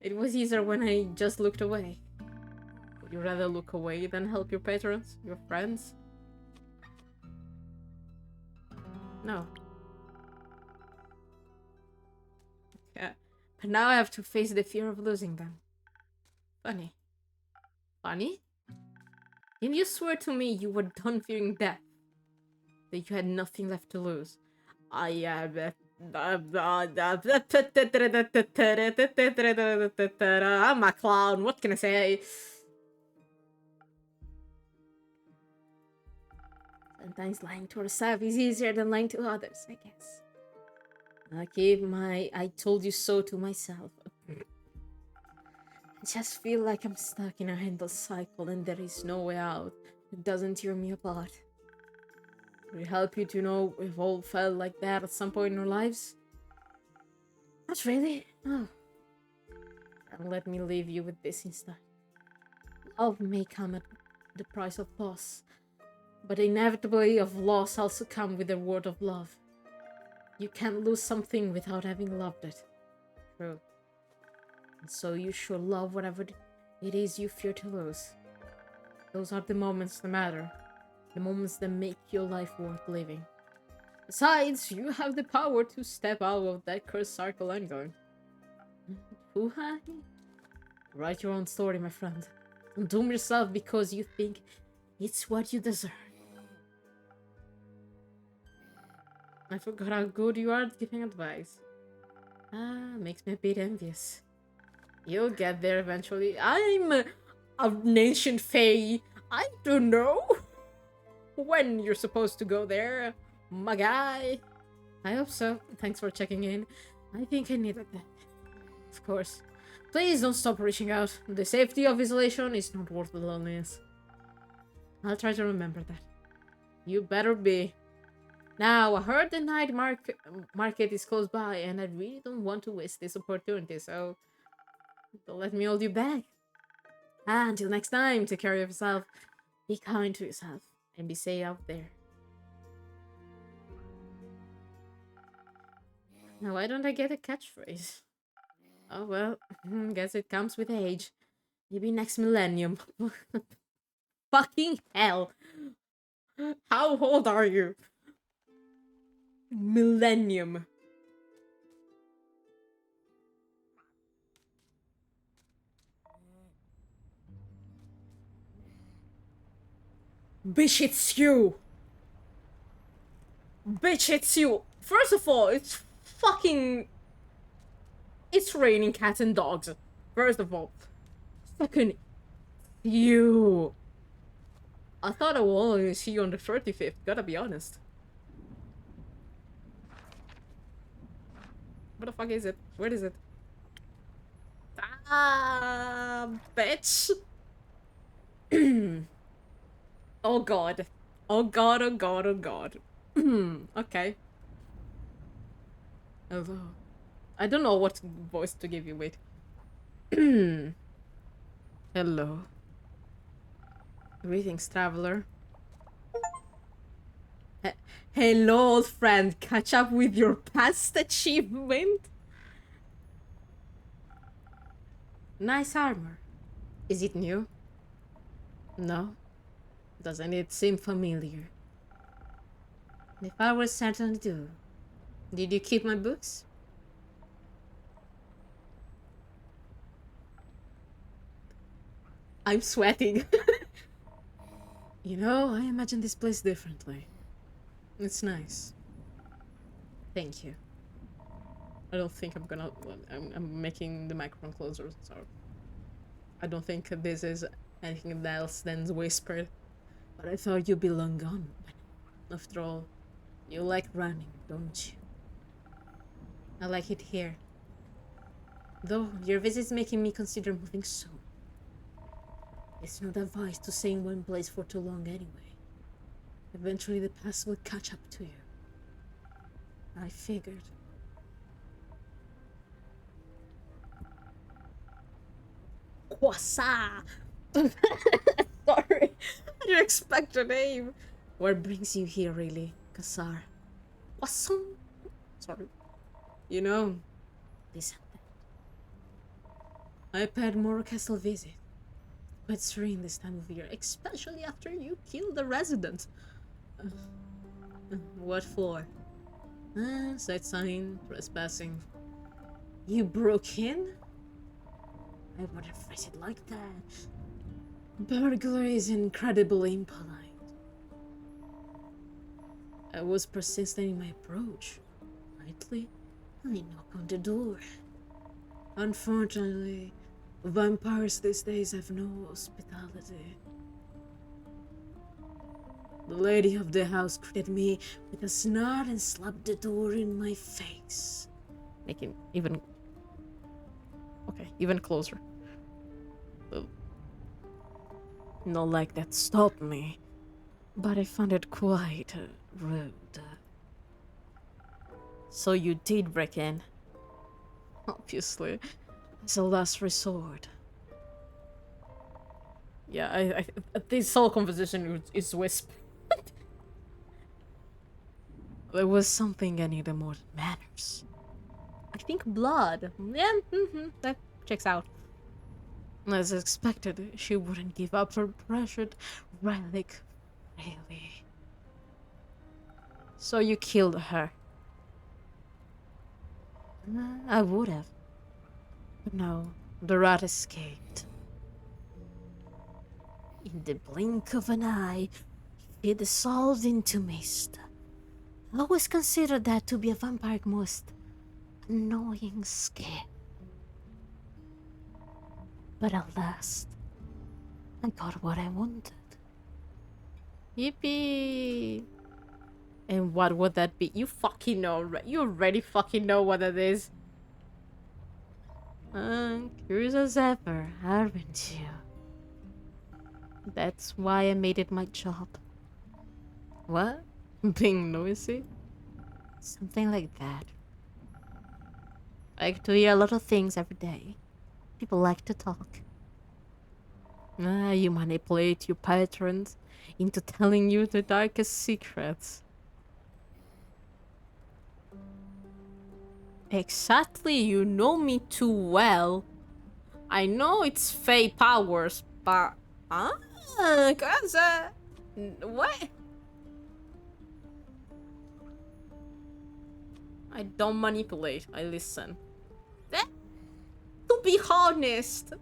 It was easier when I just looked away. Would you rather look away than help your patrons, your friends? No. Yeah. But now I have to face the fear of losing them. Funny. Funny? Didn't you swear to me you were done fearing death? That you had nothing left to lose? I'm a clown, what can I say? Sometimes lying to ourselves is easier than lying to others, I guess. I gave my I told you so to myself. I just feel like I'm stuck in a endless cycle and there is no way out. It doesn't tear me apart. Will it help you to know we've all felt like that at some point in our lives? Not really. Oh. And let me leave you with this instead. Love may come at the price of loss, but inevitably of loss also come with the reward of love. You can't lose something without having loved it. True. And so you should love whatever it is you fear to lose. Those are the moments that matter. The moments that make your life worth living. Besides, you have the power to step out of that cursed cycle anyway. Write your own story, my friend. Don't doom yourself because you think it's what you deserve. I forgot how good you are at giving advice. Makes me a bit envious. You'll get there eventually. I'm an ancient fae. I don't know when you're supposed to go there, my guy. I hope so. Thanks for checking in. I think I needed that. Of course. Please don't stop reaching out. The safety of isolation is not worth the loneliness. I'll try to remember that. You better be. Now, I heard the night market is close by, and I really don't want to waste this opportunity, so don't let me hold you back. Until next time, take care of yourself, be kind to yourself, and be safe out there. Now, why don't I get a catchphrase? Oh well, guess it comes with age. Maybe next millennium. Fucking hell. How old are you? Millennium. Bitch, it's you. Bitch, it's you. First of all, it's fucking... It's raining cats and dogs. First of all. Second, you. I thought I will only see you on the 35th, gotta be honest. What the fuck is it? Where is it? Ah, bitch. Oh god. Oh god, oh god, oh god. Okay. Hello. I don't know what voice to give you, wait. Hello. Greetings, traveler. Hello, old friend. Catch up with your past achievement? Nice armor. Is it new? No. Doesn't it seem familiar? If I were certainly do. Did you keep my books? I'm sweating. You know, I imagine this place differently. It's nice. Thank you. I don't think I'm gonna... I'm making the microphone closer, so... I don't think this is anything else than whispered. But I thought you'd be long gone. After all, you like running, don't you? I like it here. Though, your visit's making me consider moving soon. It's not advised to stay in one place for too long anyway. Eventually the past will catch up to you. I figured. Kwasa! Sorry, I didn't expect your name. What brings you here, really, Kasar? Kwasong? Sorry. You know, this and that. I paid more castle visit. Quite serene this time of year, especially after you killed the resident. What for? Sightseeing, trespassing. You broke in? I wouldn't phrase it like that. Burglary is incredibly impolite. I was persistent in my approach. Lightly, I knock on the door. Unfortunately, vampires these days have no hospitality. The lady of the house greeted me with a snort and slapped the door in my face. Making even... Okay, even closer. Not like that stopped me, but I found it quite rude. So you did break in? Obviously, as a last resort. Yeah, I this whole conversation is whispered. There was something I needed more than manners. I think blood. Yeah, that checks out. As expected, she wouldn't give up her pressured relic, really. So you killed her? I would have. But no, the rat escaped. In the blink of an eye, it dissolved into mist. I always considered that to be a vampire's most annoying scare. But at last, I got what I wanted. Yippee! And what would that be? You fucking know, you already fucking know what it is. Curious as ever, aren't you? That's why I made it my job. What? Being noisy? Something like that. I like to hear a lot of things every day. People like to talk. You manipulate your patrons into telling you the darkest secrets. Exactly, you know me too well. I know it's Fey powers, but... Cause, what? I don't manipulate, I listen. To be honest...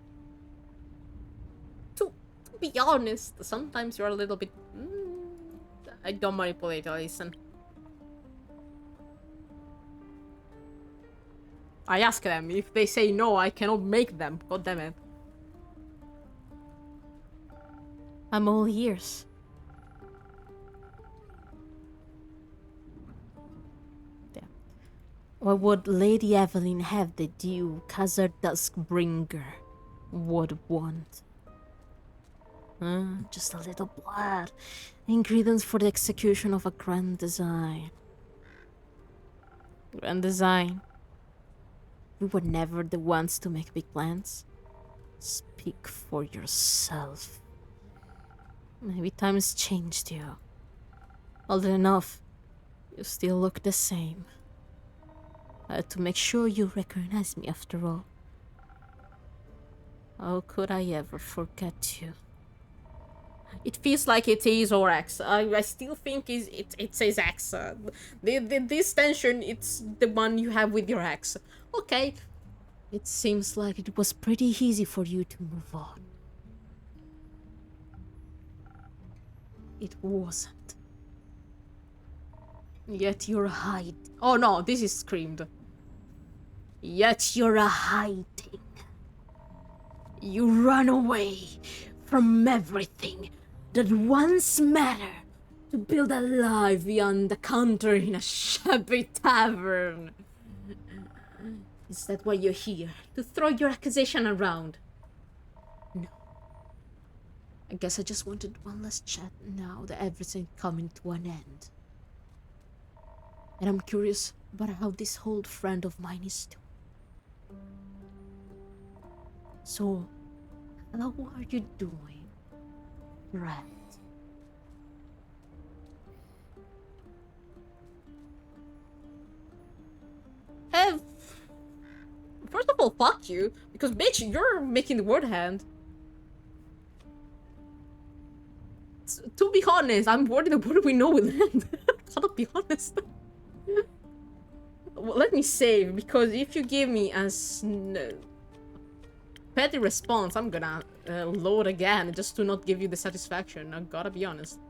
To be honest, sometimes you're a little bit... I don't manipulate, I listen. I ask them. If they say no, I cannot make them. God damn it. I'm all ears. Damn. What would Lady Evelyn have the Duke as her Duskbringer would want? Just a little blood. Ingredients for the execution of a grand design. Grand design. We were never the ones to make big plans. Speak for yourself. Maybe times changed you. Old enough, you still look the same. I had to make sure you recognize me after all. How could I ever forget you? It feels like it is or X. I still think it says X. This tension, it's the one you have with your ex. Okay. It seems like it was pretty easy for you to move on. It wasn't. Yet you're hiding. Oh no, this is screamed. Yet you're hiding. You run away from everything that once mattered to build a life beyond the counter in a shabby tavern. Is that why you're here? To throw your accusation around? No. I guess I just wanted one last chat now that everything's coming to an end. And I'm curious about how this old friend of mine is doing. So, how are you doing, friend? First of all, fuck you, because bitch, you're making the word hand. To be honest, I'm worried the word we know will end. Gotta be honest. Well, let me save, because if you give me a petty response, I'm gonna load again just to not give you the satisfaction. I gotta be honest.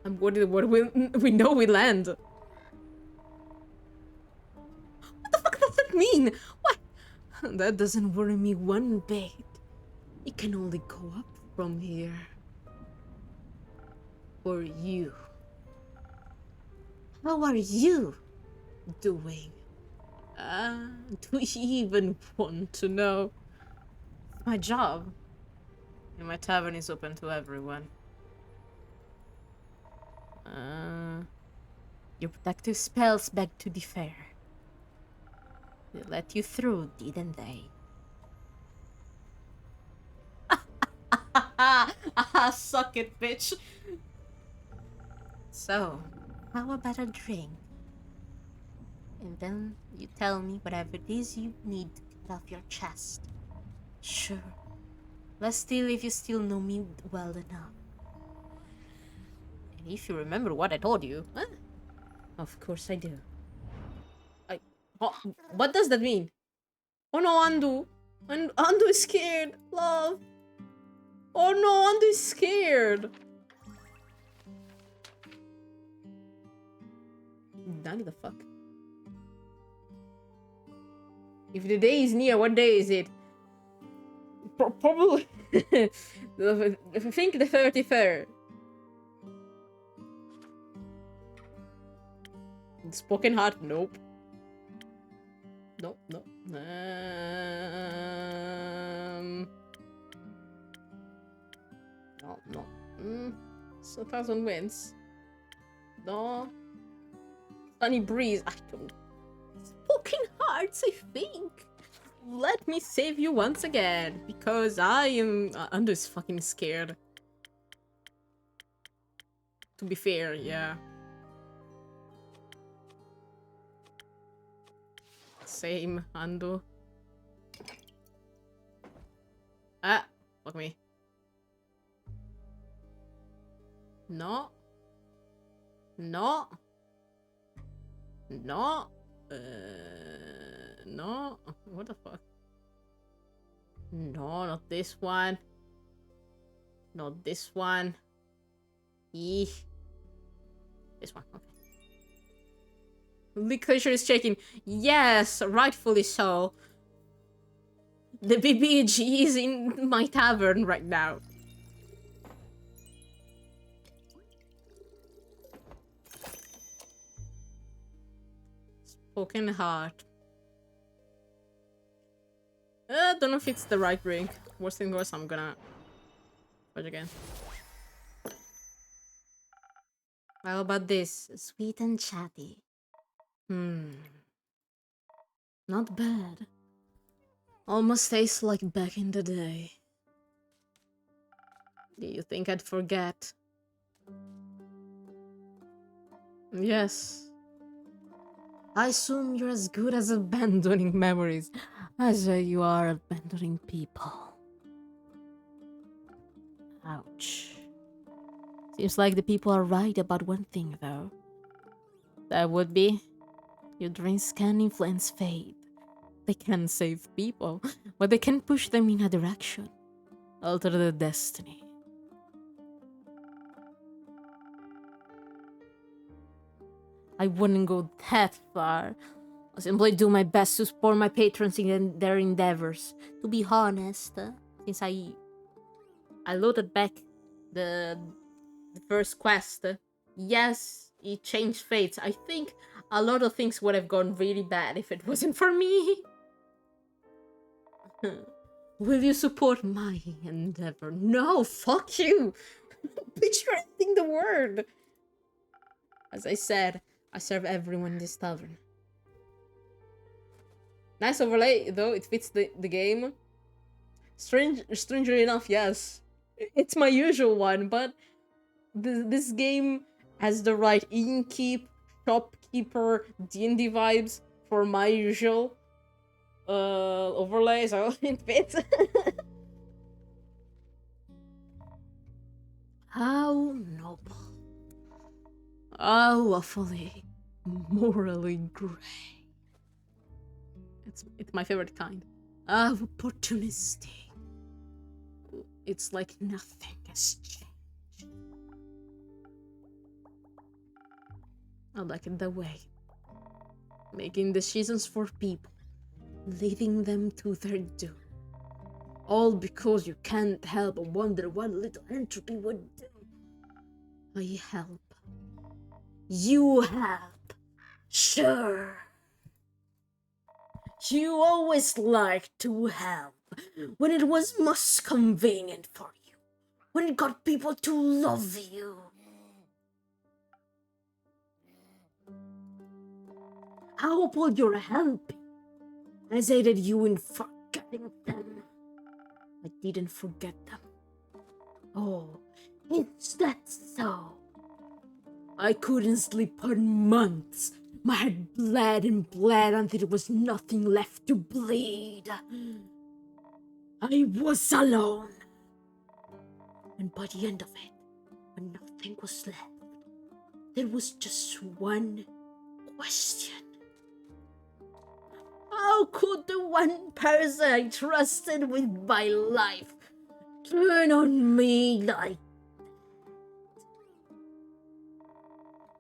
I'm worried the word we know will end. What the fuck does that mean? What? That doesn't worry me one bit. It can only go up from here. For you. How are you doing? Do you even want to know? It's my job. And my tavern is open to everyone. Your protective spells beg to differ. They let you through, didn't they? Suck it, bitch. So, how about a drink? And then you tell me whatever it is you need to get off your chest. Sure. Let's still if you still know me well enough. And if you remember what I told you, huh? Of course I do. What does that mean? Oh no, Andu. Andu is scared. Love. Oh no, Andu is scared. Danny, the fuck? If the day is near, what day is it? Probably... I think the 33rd. Spoken heart? Nope. Nope, nope. No. So 1,000 wins. No. Sunny breeze. I don't... Spoken hearts, I think. let me save you once again, because I am... Ando is fucking scared. To be fair, yeah. Same, Ando. Ah, fuck me. No. No. No. No. What the fuck? No, not this one. Not this one. Eeh. This one, okay. Licorice is shaking. Yes, rightfully so. The BBG is in my tavern right now. Spoken heart. Don't know if it's the right ring. Worst thing goes, I'm gonna fudge again. How about this? Sweet and chatty. Not bad. Almost tastes like back in the day. Do you think I'd forget? Yes. I assume you're as good as abandoning memories as you are abandoning people. Ouch. Seems like the people are right about one thing, though. That would be, your dreams can influence fate. They can save people, but they can push them in a direction. Alter the destiny. I wouldn't go that far. I'll simply do my best to support my patrons in their endeavors. To be honest, since I loaded back the first quest, yes, it changed fates. I think a lot of things would have gone really bad if it wasn't for me. Will you support my endeavor? No, fuck you! Bitch, you're ending the word! As I said, I serve everyone in this tavern. Nice overlay, though, it fits the game. Strangely enough, yes. It's my usual one, but this game has the right innkeep, shopkeeper, D&D vibes for my usual overlay, so it fits. How noble. How awfully morally grey. It's my favorite kind. How opportunistic. It's like nothing has changed. I like it that way. Making decisions for people. Leaving them to their doom. All because you can't help but wonder what little entropy would do. I help. You help. Sure. You always liked to help when it was most convenient for you. When it got people to love you. How about your helping has aided you in forgetting them? I didn't forget them. Oh, is that so? I couldn't sleep for months. My head bled and bled until there was nothing left to bleed. I was alone. And by the end of it, when nothing was left, there was just one question. How could the one person I trusted with my life turn on me like that?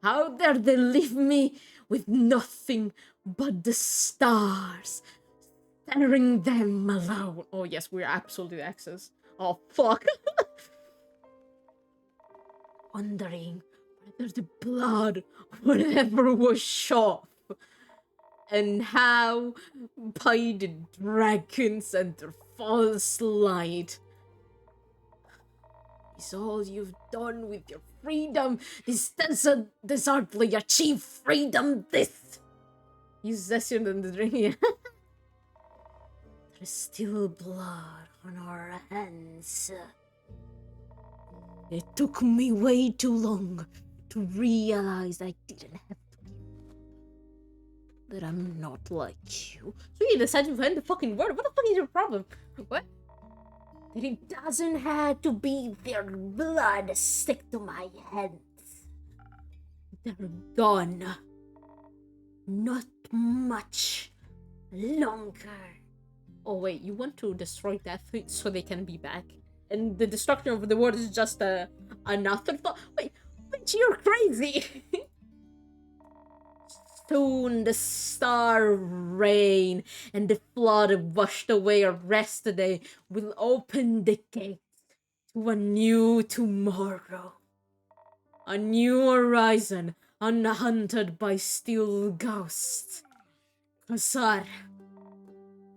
How dare they leave me with nothing but the stars, staring them alone? Oh yes, we're absolutely access. Oh fuck. Wondering whether the blood would ever wash off. And how by the dragons and their false light is all you've done with your freedom. This doesn't deservedly achieve freedom. This. Use Zession and the drink.
There's still blood on our hands. It took me way too long to realize I didn't have to give. That I'm not like you.
So you decided to end the fucking word. What the fuck is your problem? What?
That it doesn't have to be their blood stick to my hands. They're gone. Not much longer.
Oh wait, you want to destroy that thing so they can be back? And the destruction of the world is just an afterthought? Wait, you're crazy! Soon the star rain and the flood washed away our rest today will open the gate to a new tomorrow. A new horizon unhunted by still ghosts. Kasar.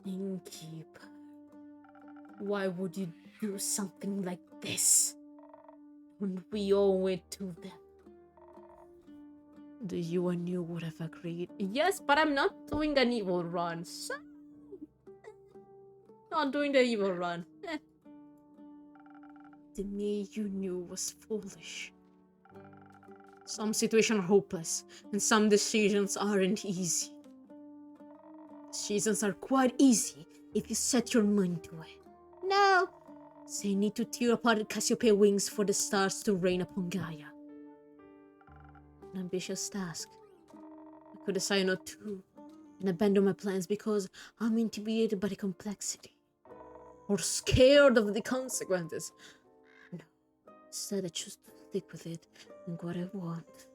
Innkeeper. Why would you do something like this? When we owe it to them. You and you would have agreed. Yes, but I'm not doing an evil run. So... Not doing the evil run. The me you knew was foolish. Some situations are hopeless, and some decisions aren't easy. Decisions are quite easy if you set your mind to it. No! They need to tear apart Cassiopeia wings for the stars to rain upon Gaia. An ambitious task. I could decide not to, and abandon my plans because I'm intimidated by the complexity. Or scared of the consequences. No. Instead, I choose to stick with it and what I want.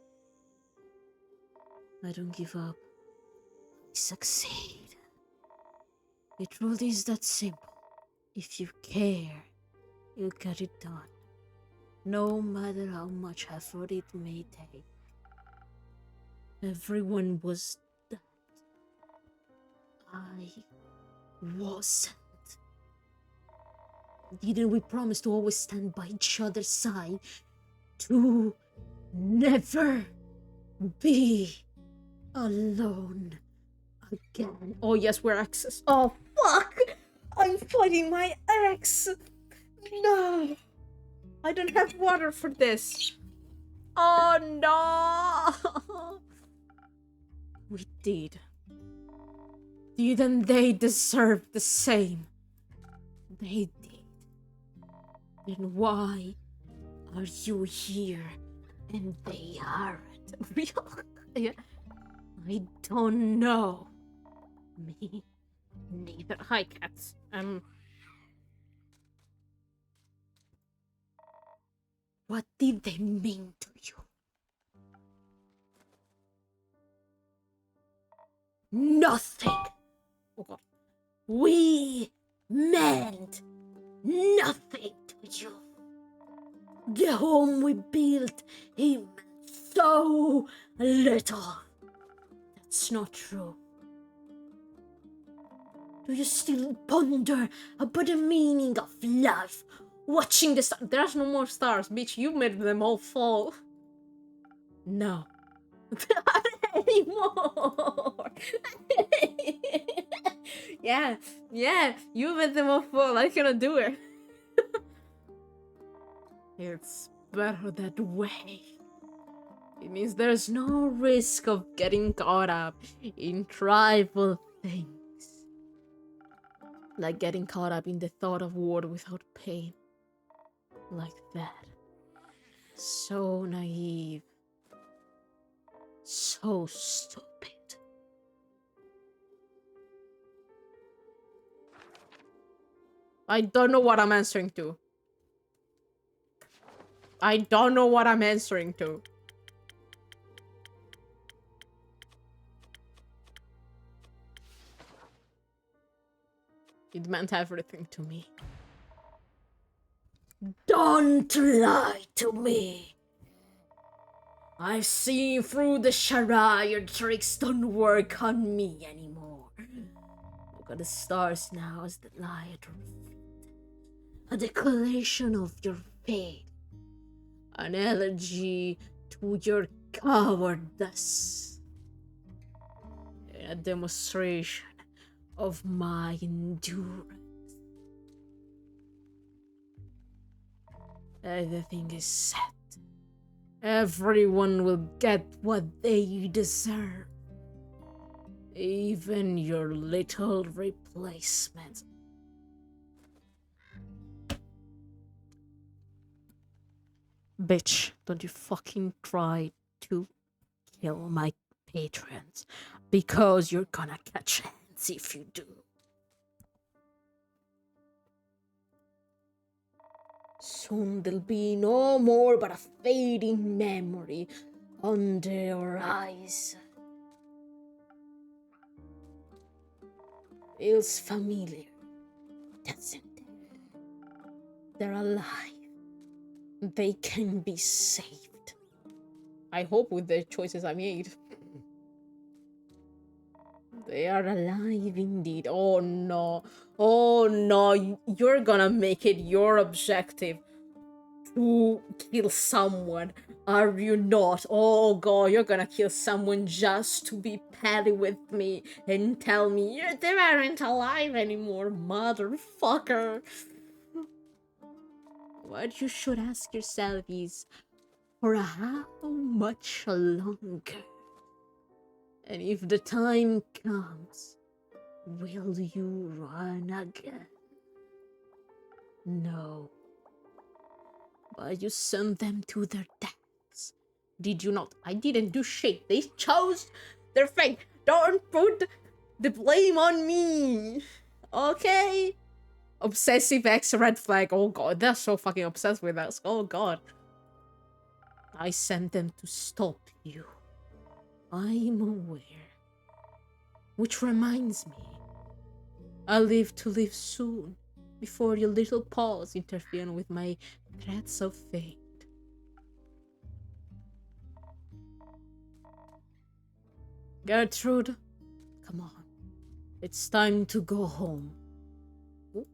I don't give up. I succeed. It really is that simple. If you care, you'll get it done. No matter how much effort it may take. Everyone was that. I wasn't. Didn't we promise to always stand by each other's side? To never be alone again. Oh yes, we're exes. Oh fuck! I'm fighting my ex! No! I don't have water for this. Oh no! We did. Didn't they deserve the same? They did. Then why are you here and they aren't? Real? I don't know. Me neither. Hi, cats. What did they mean to you? Nothing. Oh God. We meant nothing to you. The home we built, he meant so little. That's not true. Do you still ponder about the meaning of life? Watching the stars. There's no more stars, bitch. You made them all fall. No. There aren't anymore. Yeah. You made them all fall. I cannot do it. It's better that way. It means there's no risk of getting caught up in tribal things. Like getting caught up in the thought of war without pain. Like that. So naive. So stupid. I don't know what I'm answering to. I don't know what I'm answering to. It meant everything to me. Don't lie to me. I've seen through the charade. Your tricks don't work on me anymore. Look at the stars now as the light at your feet. A declaration of your fate. An elegy to your cowardice. A demonstration of my endurance. Everything is set. Everyone will get what they deserve. Even your little replacement. Bitch, don't you fucking try to kill my patrons, because you're gonna catch hands if you do. Soon there'll be no more but a fading memory on their eyes. Feels familiar, doesn't it? They're alive. They can be saved. I hope with the choices I made. They are alive indeed. Oh no. Oh no. You're gonna make it your objective to kill someone. Are you not? Oh god, you're gonna kill someone just to be petty with me and tell me they aren't alive anymore, motherfucker. What you should ask yourself is, for how much longer? And if the time comes, will you run again? No. But you sent them to their deaths. Did you not? I didn't do shit. They chose their fate. Don't put the blame on me. Okay? Obsessive X red flag. Oh god, they're so fucking obsessed with us. Oh god. I sent them to stop you. I'm aware. Which reminds me, I'll live to live soon, before your little paws interfere with my threats of fate. Gertrude, come on. It's time to go home. Ooh.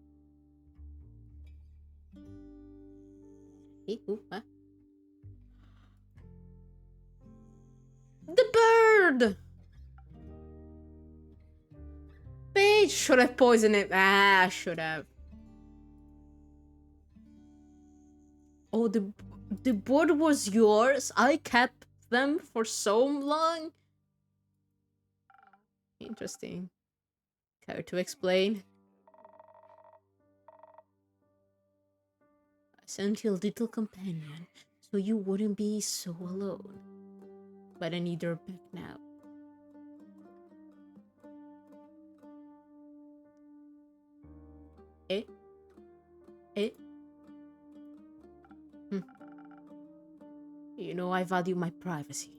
Hey, ooh, huh? The bird! Bitch, should have poisoned it. Ah, I should have. Oh, the bird was yours? I kept them for so long? Interesting. Care to explain? I sent you a little companion, so you wouldn't be so alone. But I need her back now. Eh? Eh? You know I value my privacy.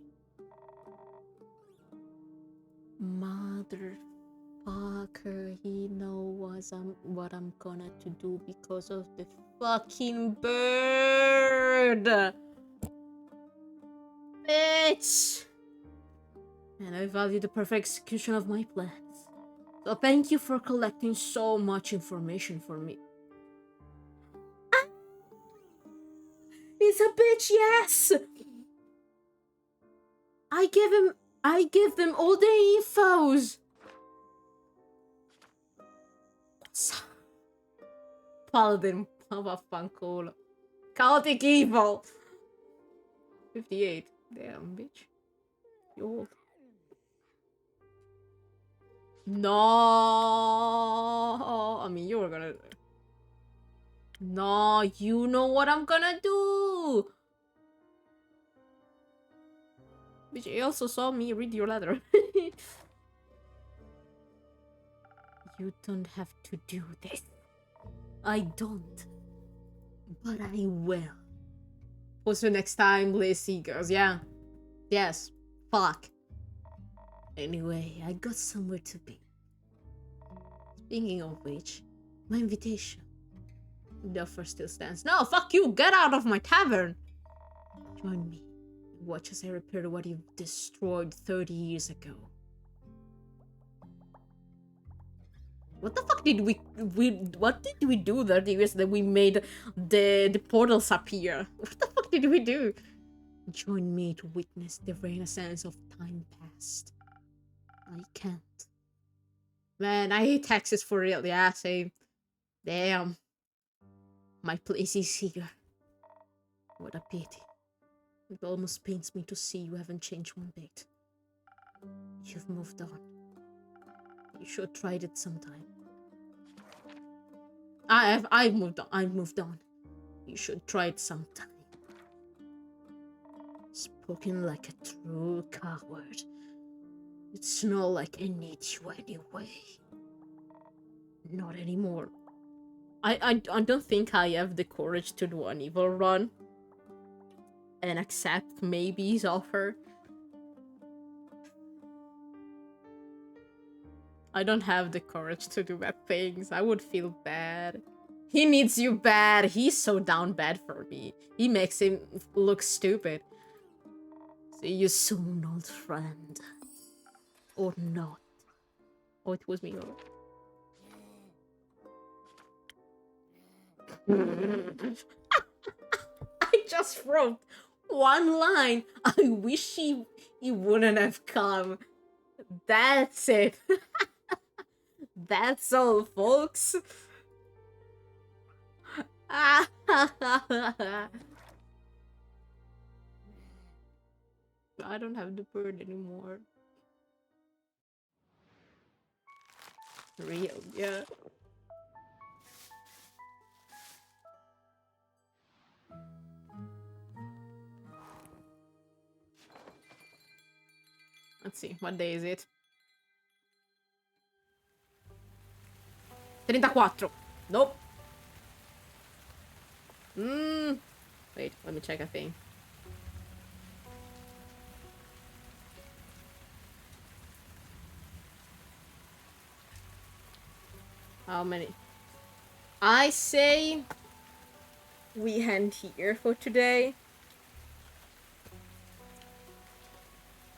Motherfucker, he knows what I'm gonna to do because of the fucking bird! Bitch! And I value the perfect execution of my plans. So thank you for collecting so much information for me. Ah! He's a bitch, yes! I give them all the infos! Paladin, vaffanculo. Chaotic evil! 58. Damn, bitch. You old. No! I mean, you were gonna... No, you know what I'm gonna do! Bitch, you also saw me read your letter. You don't have to do this. I don't. But I will. What's the next time Lacey goes? Yeah. Yes. Fuck. Anyway, I got somewhere to be. Speaking of which, my invitation. The offer still stands. No, fuck you! Get out of my tavern! Join me. Watch as I repair what you've destroyed 30 years ago. What the fuck did what did we do 30 years that we made the portals appear? What the fuck did we do? Join me to witness the renaissance of time past. I can't. Man, I hate taxes for real. Yeah, same. Damn. My place is here. What a pity. It almost pains me to see you haven't changed one bit. You've moved on. You should try it sometime. I've moved on. You should try it sometime. Spoken like a true coward. It's not like I need you anyway. Not anymore. I don't think I have the courage to do an evil run and accept maybe his offer. I don't have the courage to do bad things. I would feel bad. He needs you bad. He's so down bad for me. He makes him look stupid. See you soon, old friend. Or not. Oh, it was me. I just wrote one line. I wish he wouldn't have come. That's it. That's all, folks. I don't have the bird anymore. Real, yeah. Let's see, what day is it? 34. Nope. Wait, let me check a thing. How many? I say we end here for today.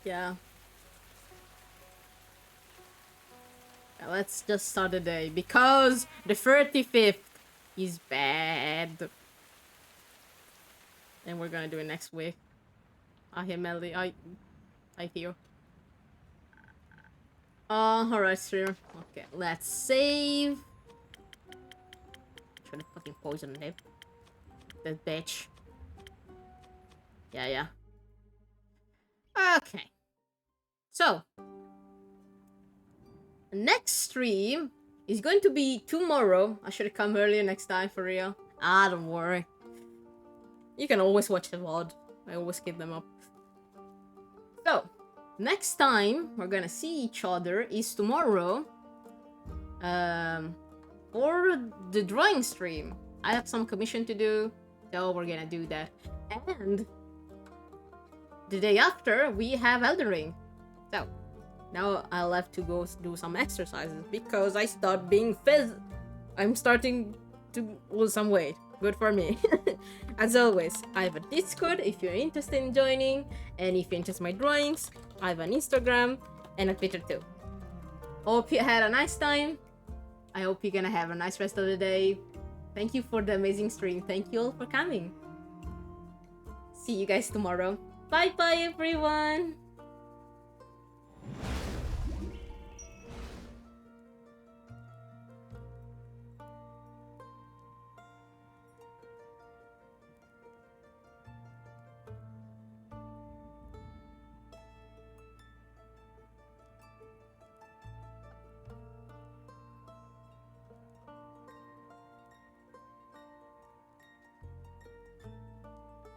Yeah. Let's just start the day because the 35th is bad. And we're gonna do it next week. I hear Melly. I hear. Alright, streamer. Okay, let's save. Should have fucking poisoned him. That bitch. Yeah. Okay. So, next stream is going to be tomorrow. I should have come earlier next time for real. Don't worry. You can always watch the VOD. I always keep them up. So, next time we're gonna see each other is tomorrow. For the drawing stream. I have some commission to do, so we're gonna do that. And the day after, we have Elden Ring. So, now I'll have to go do some exercises because I start being I'm starting to lose some weight. Good for me. As always, I have a Discord if you're interested in joining, and if you're interested in my drawings, I have an Instagram and a Twitter too. Hope you had a nice time. I hope you're gonna have a nice rest of the day. Thank you for the amazing stream. Thank you all for coming. See you guys tomorrow. Bye bye everyone.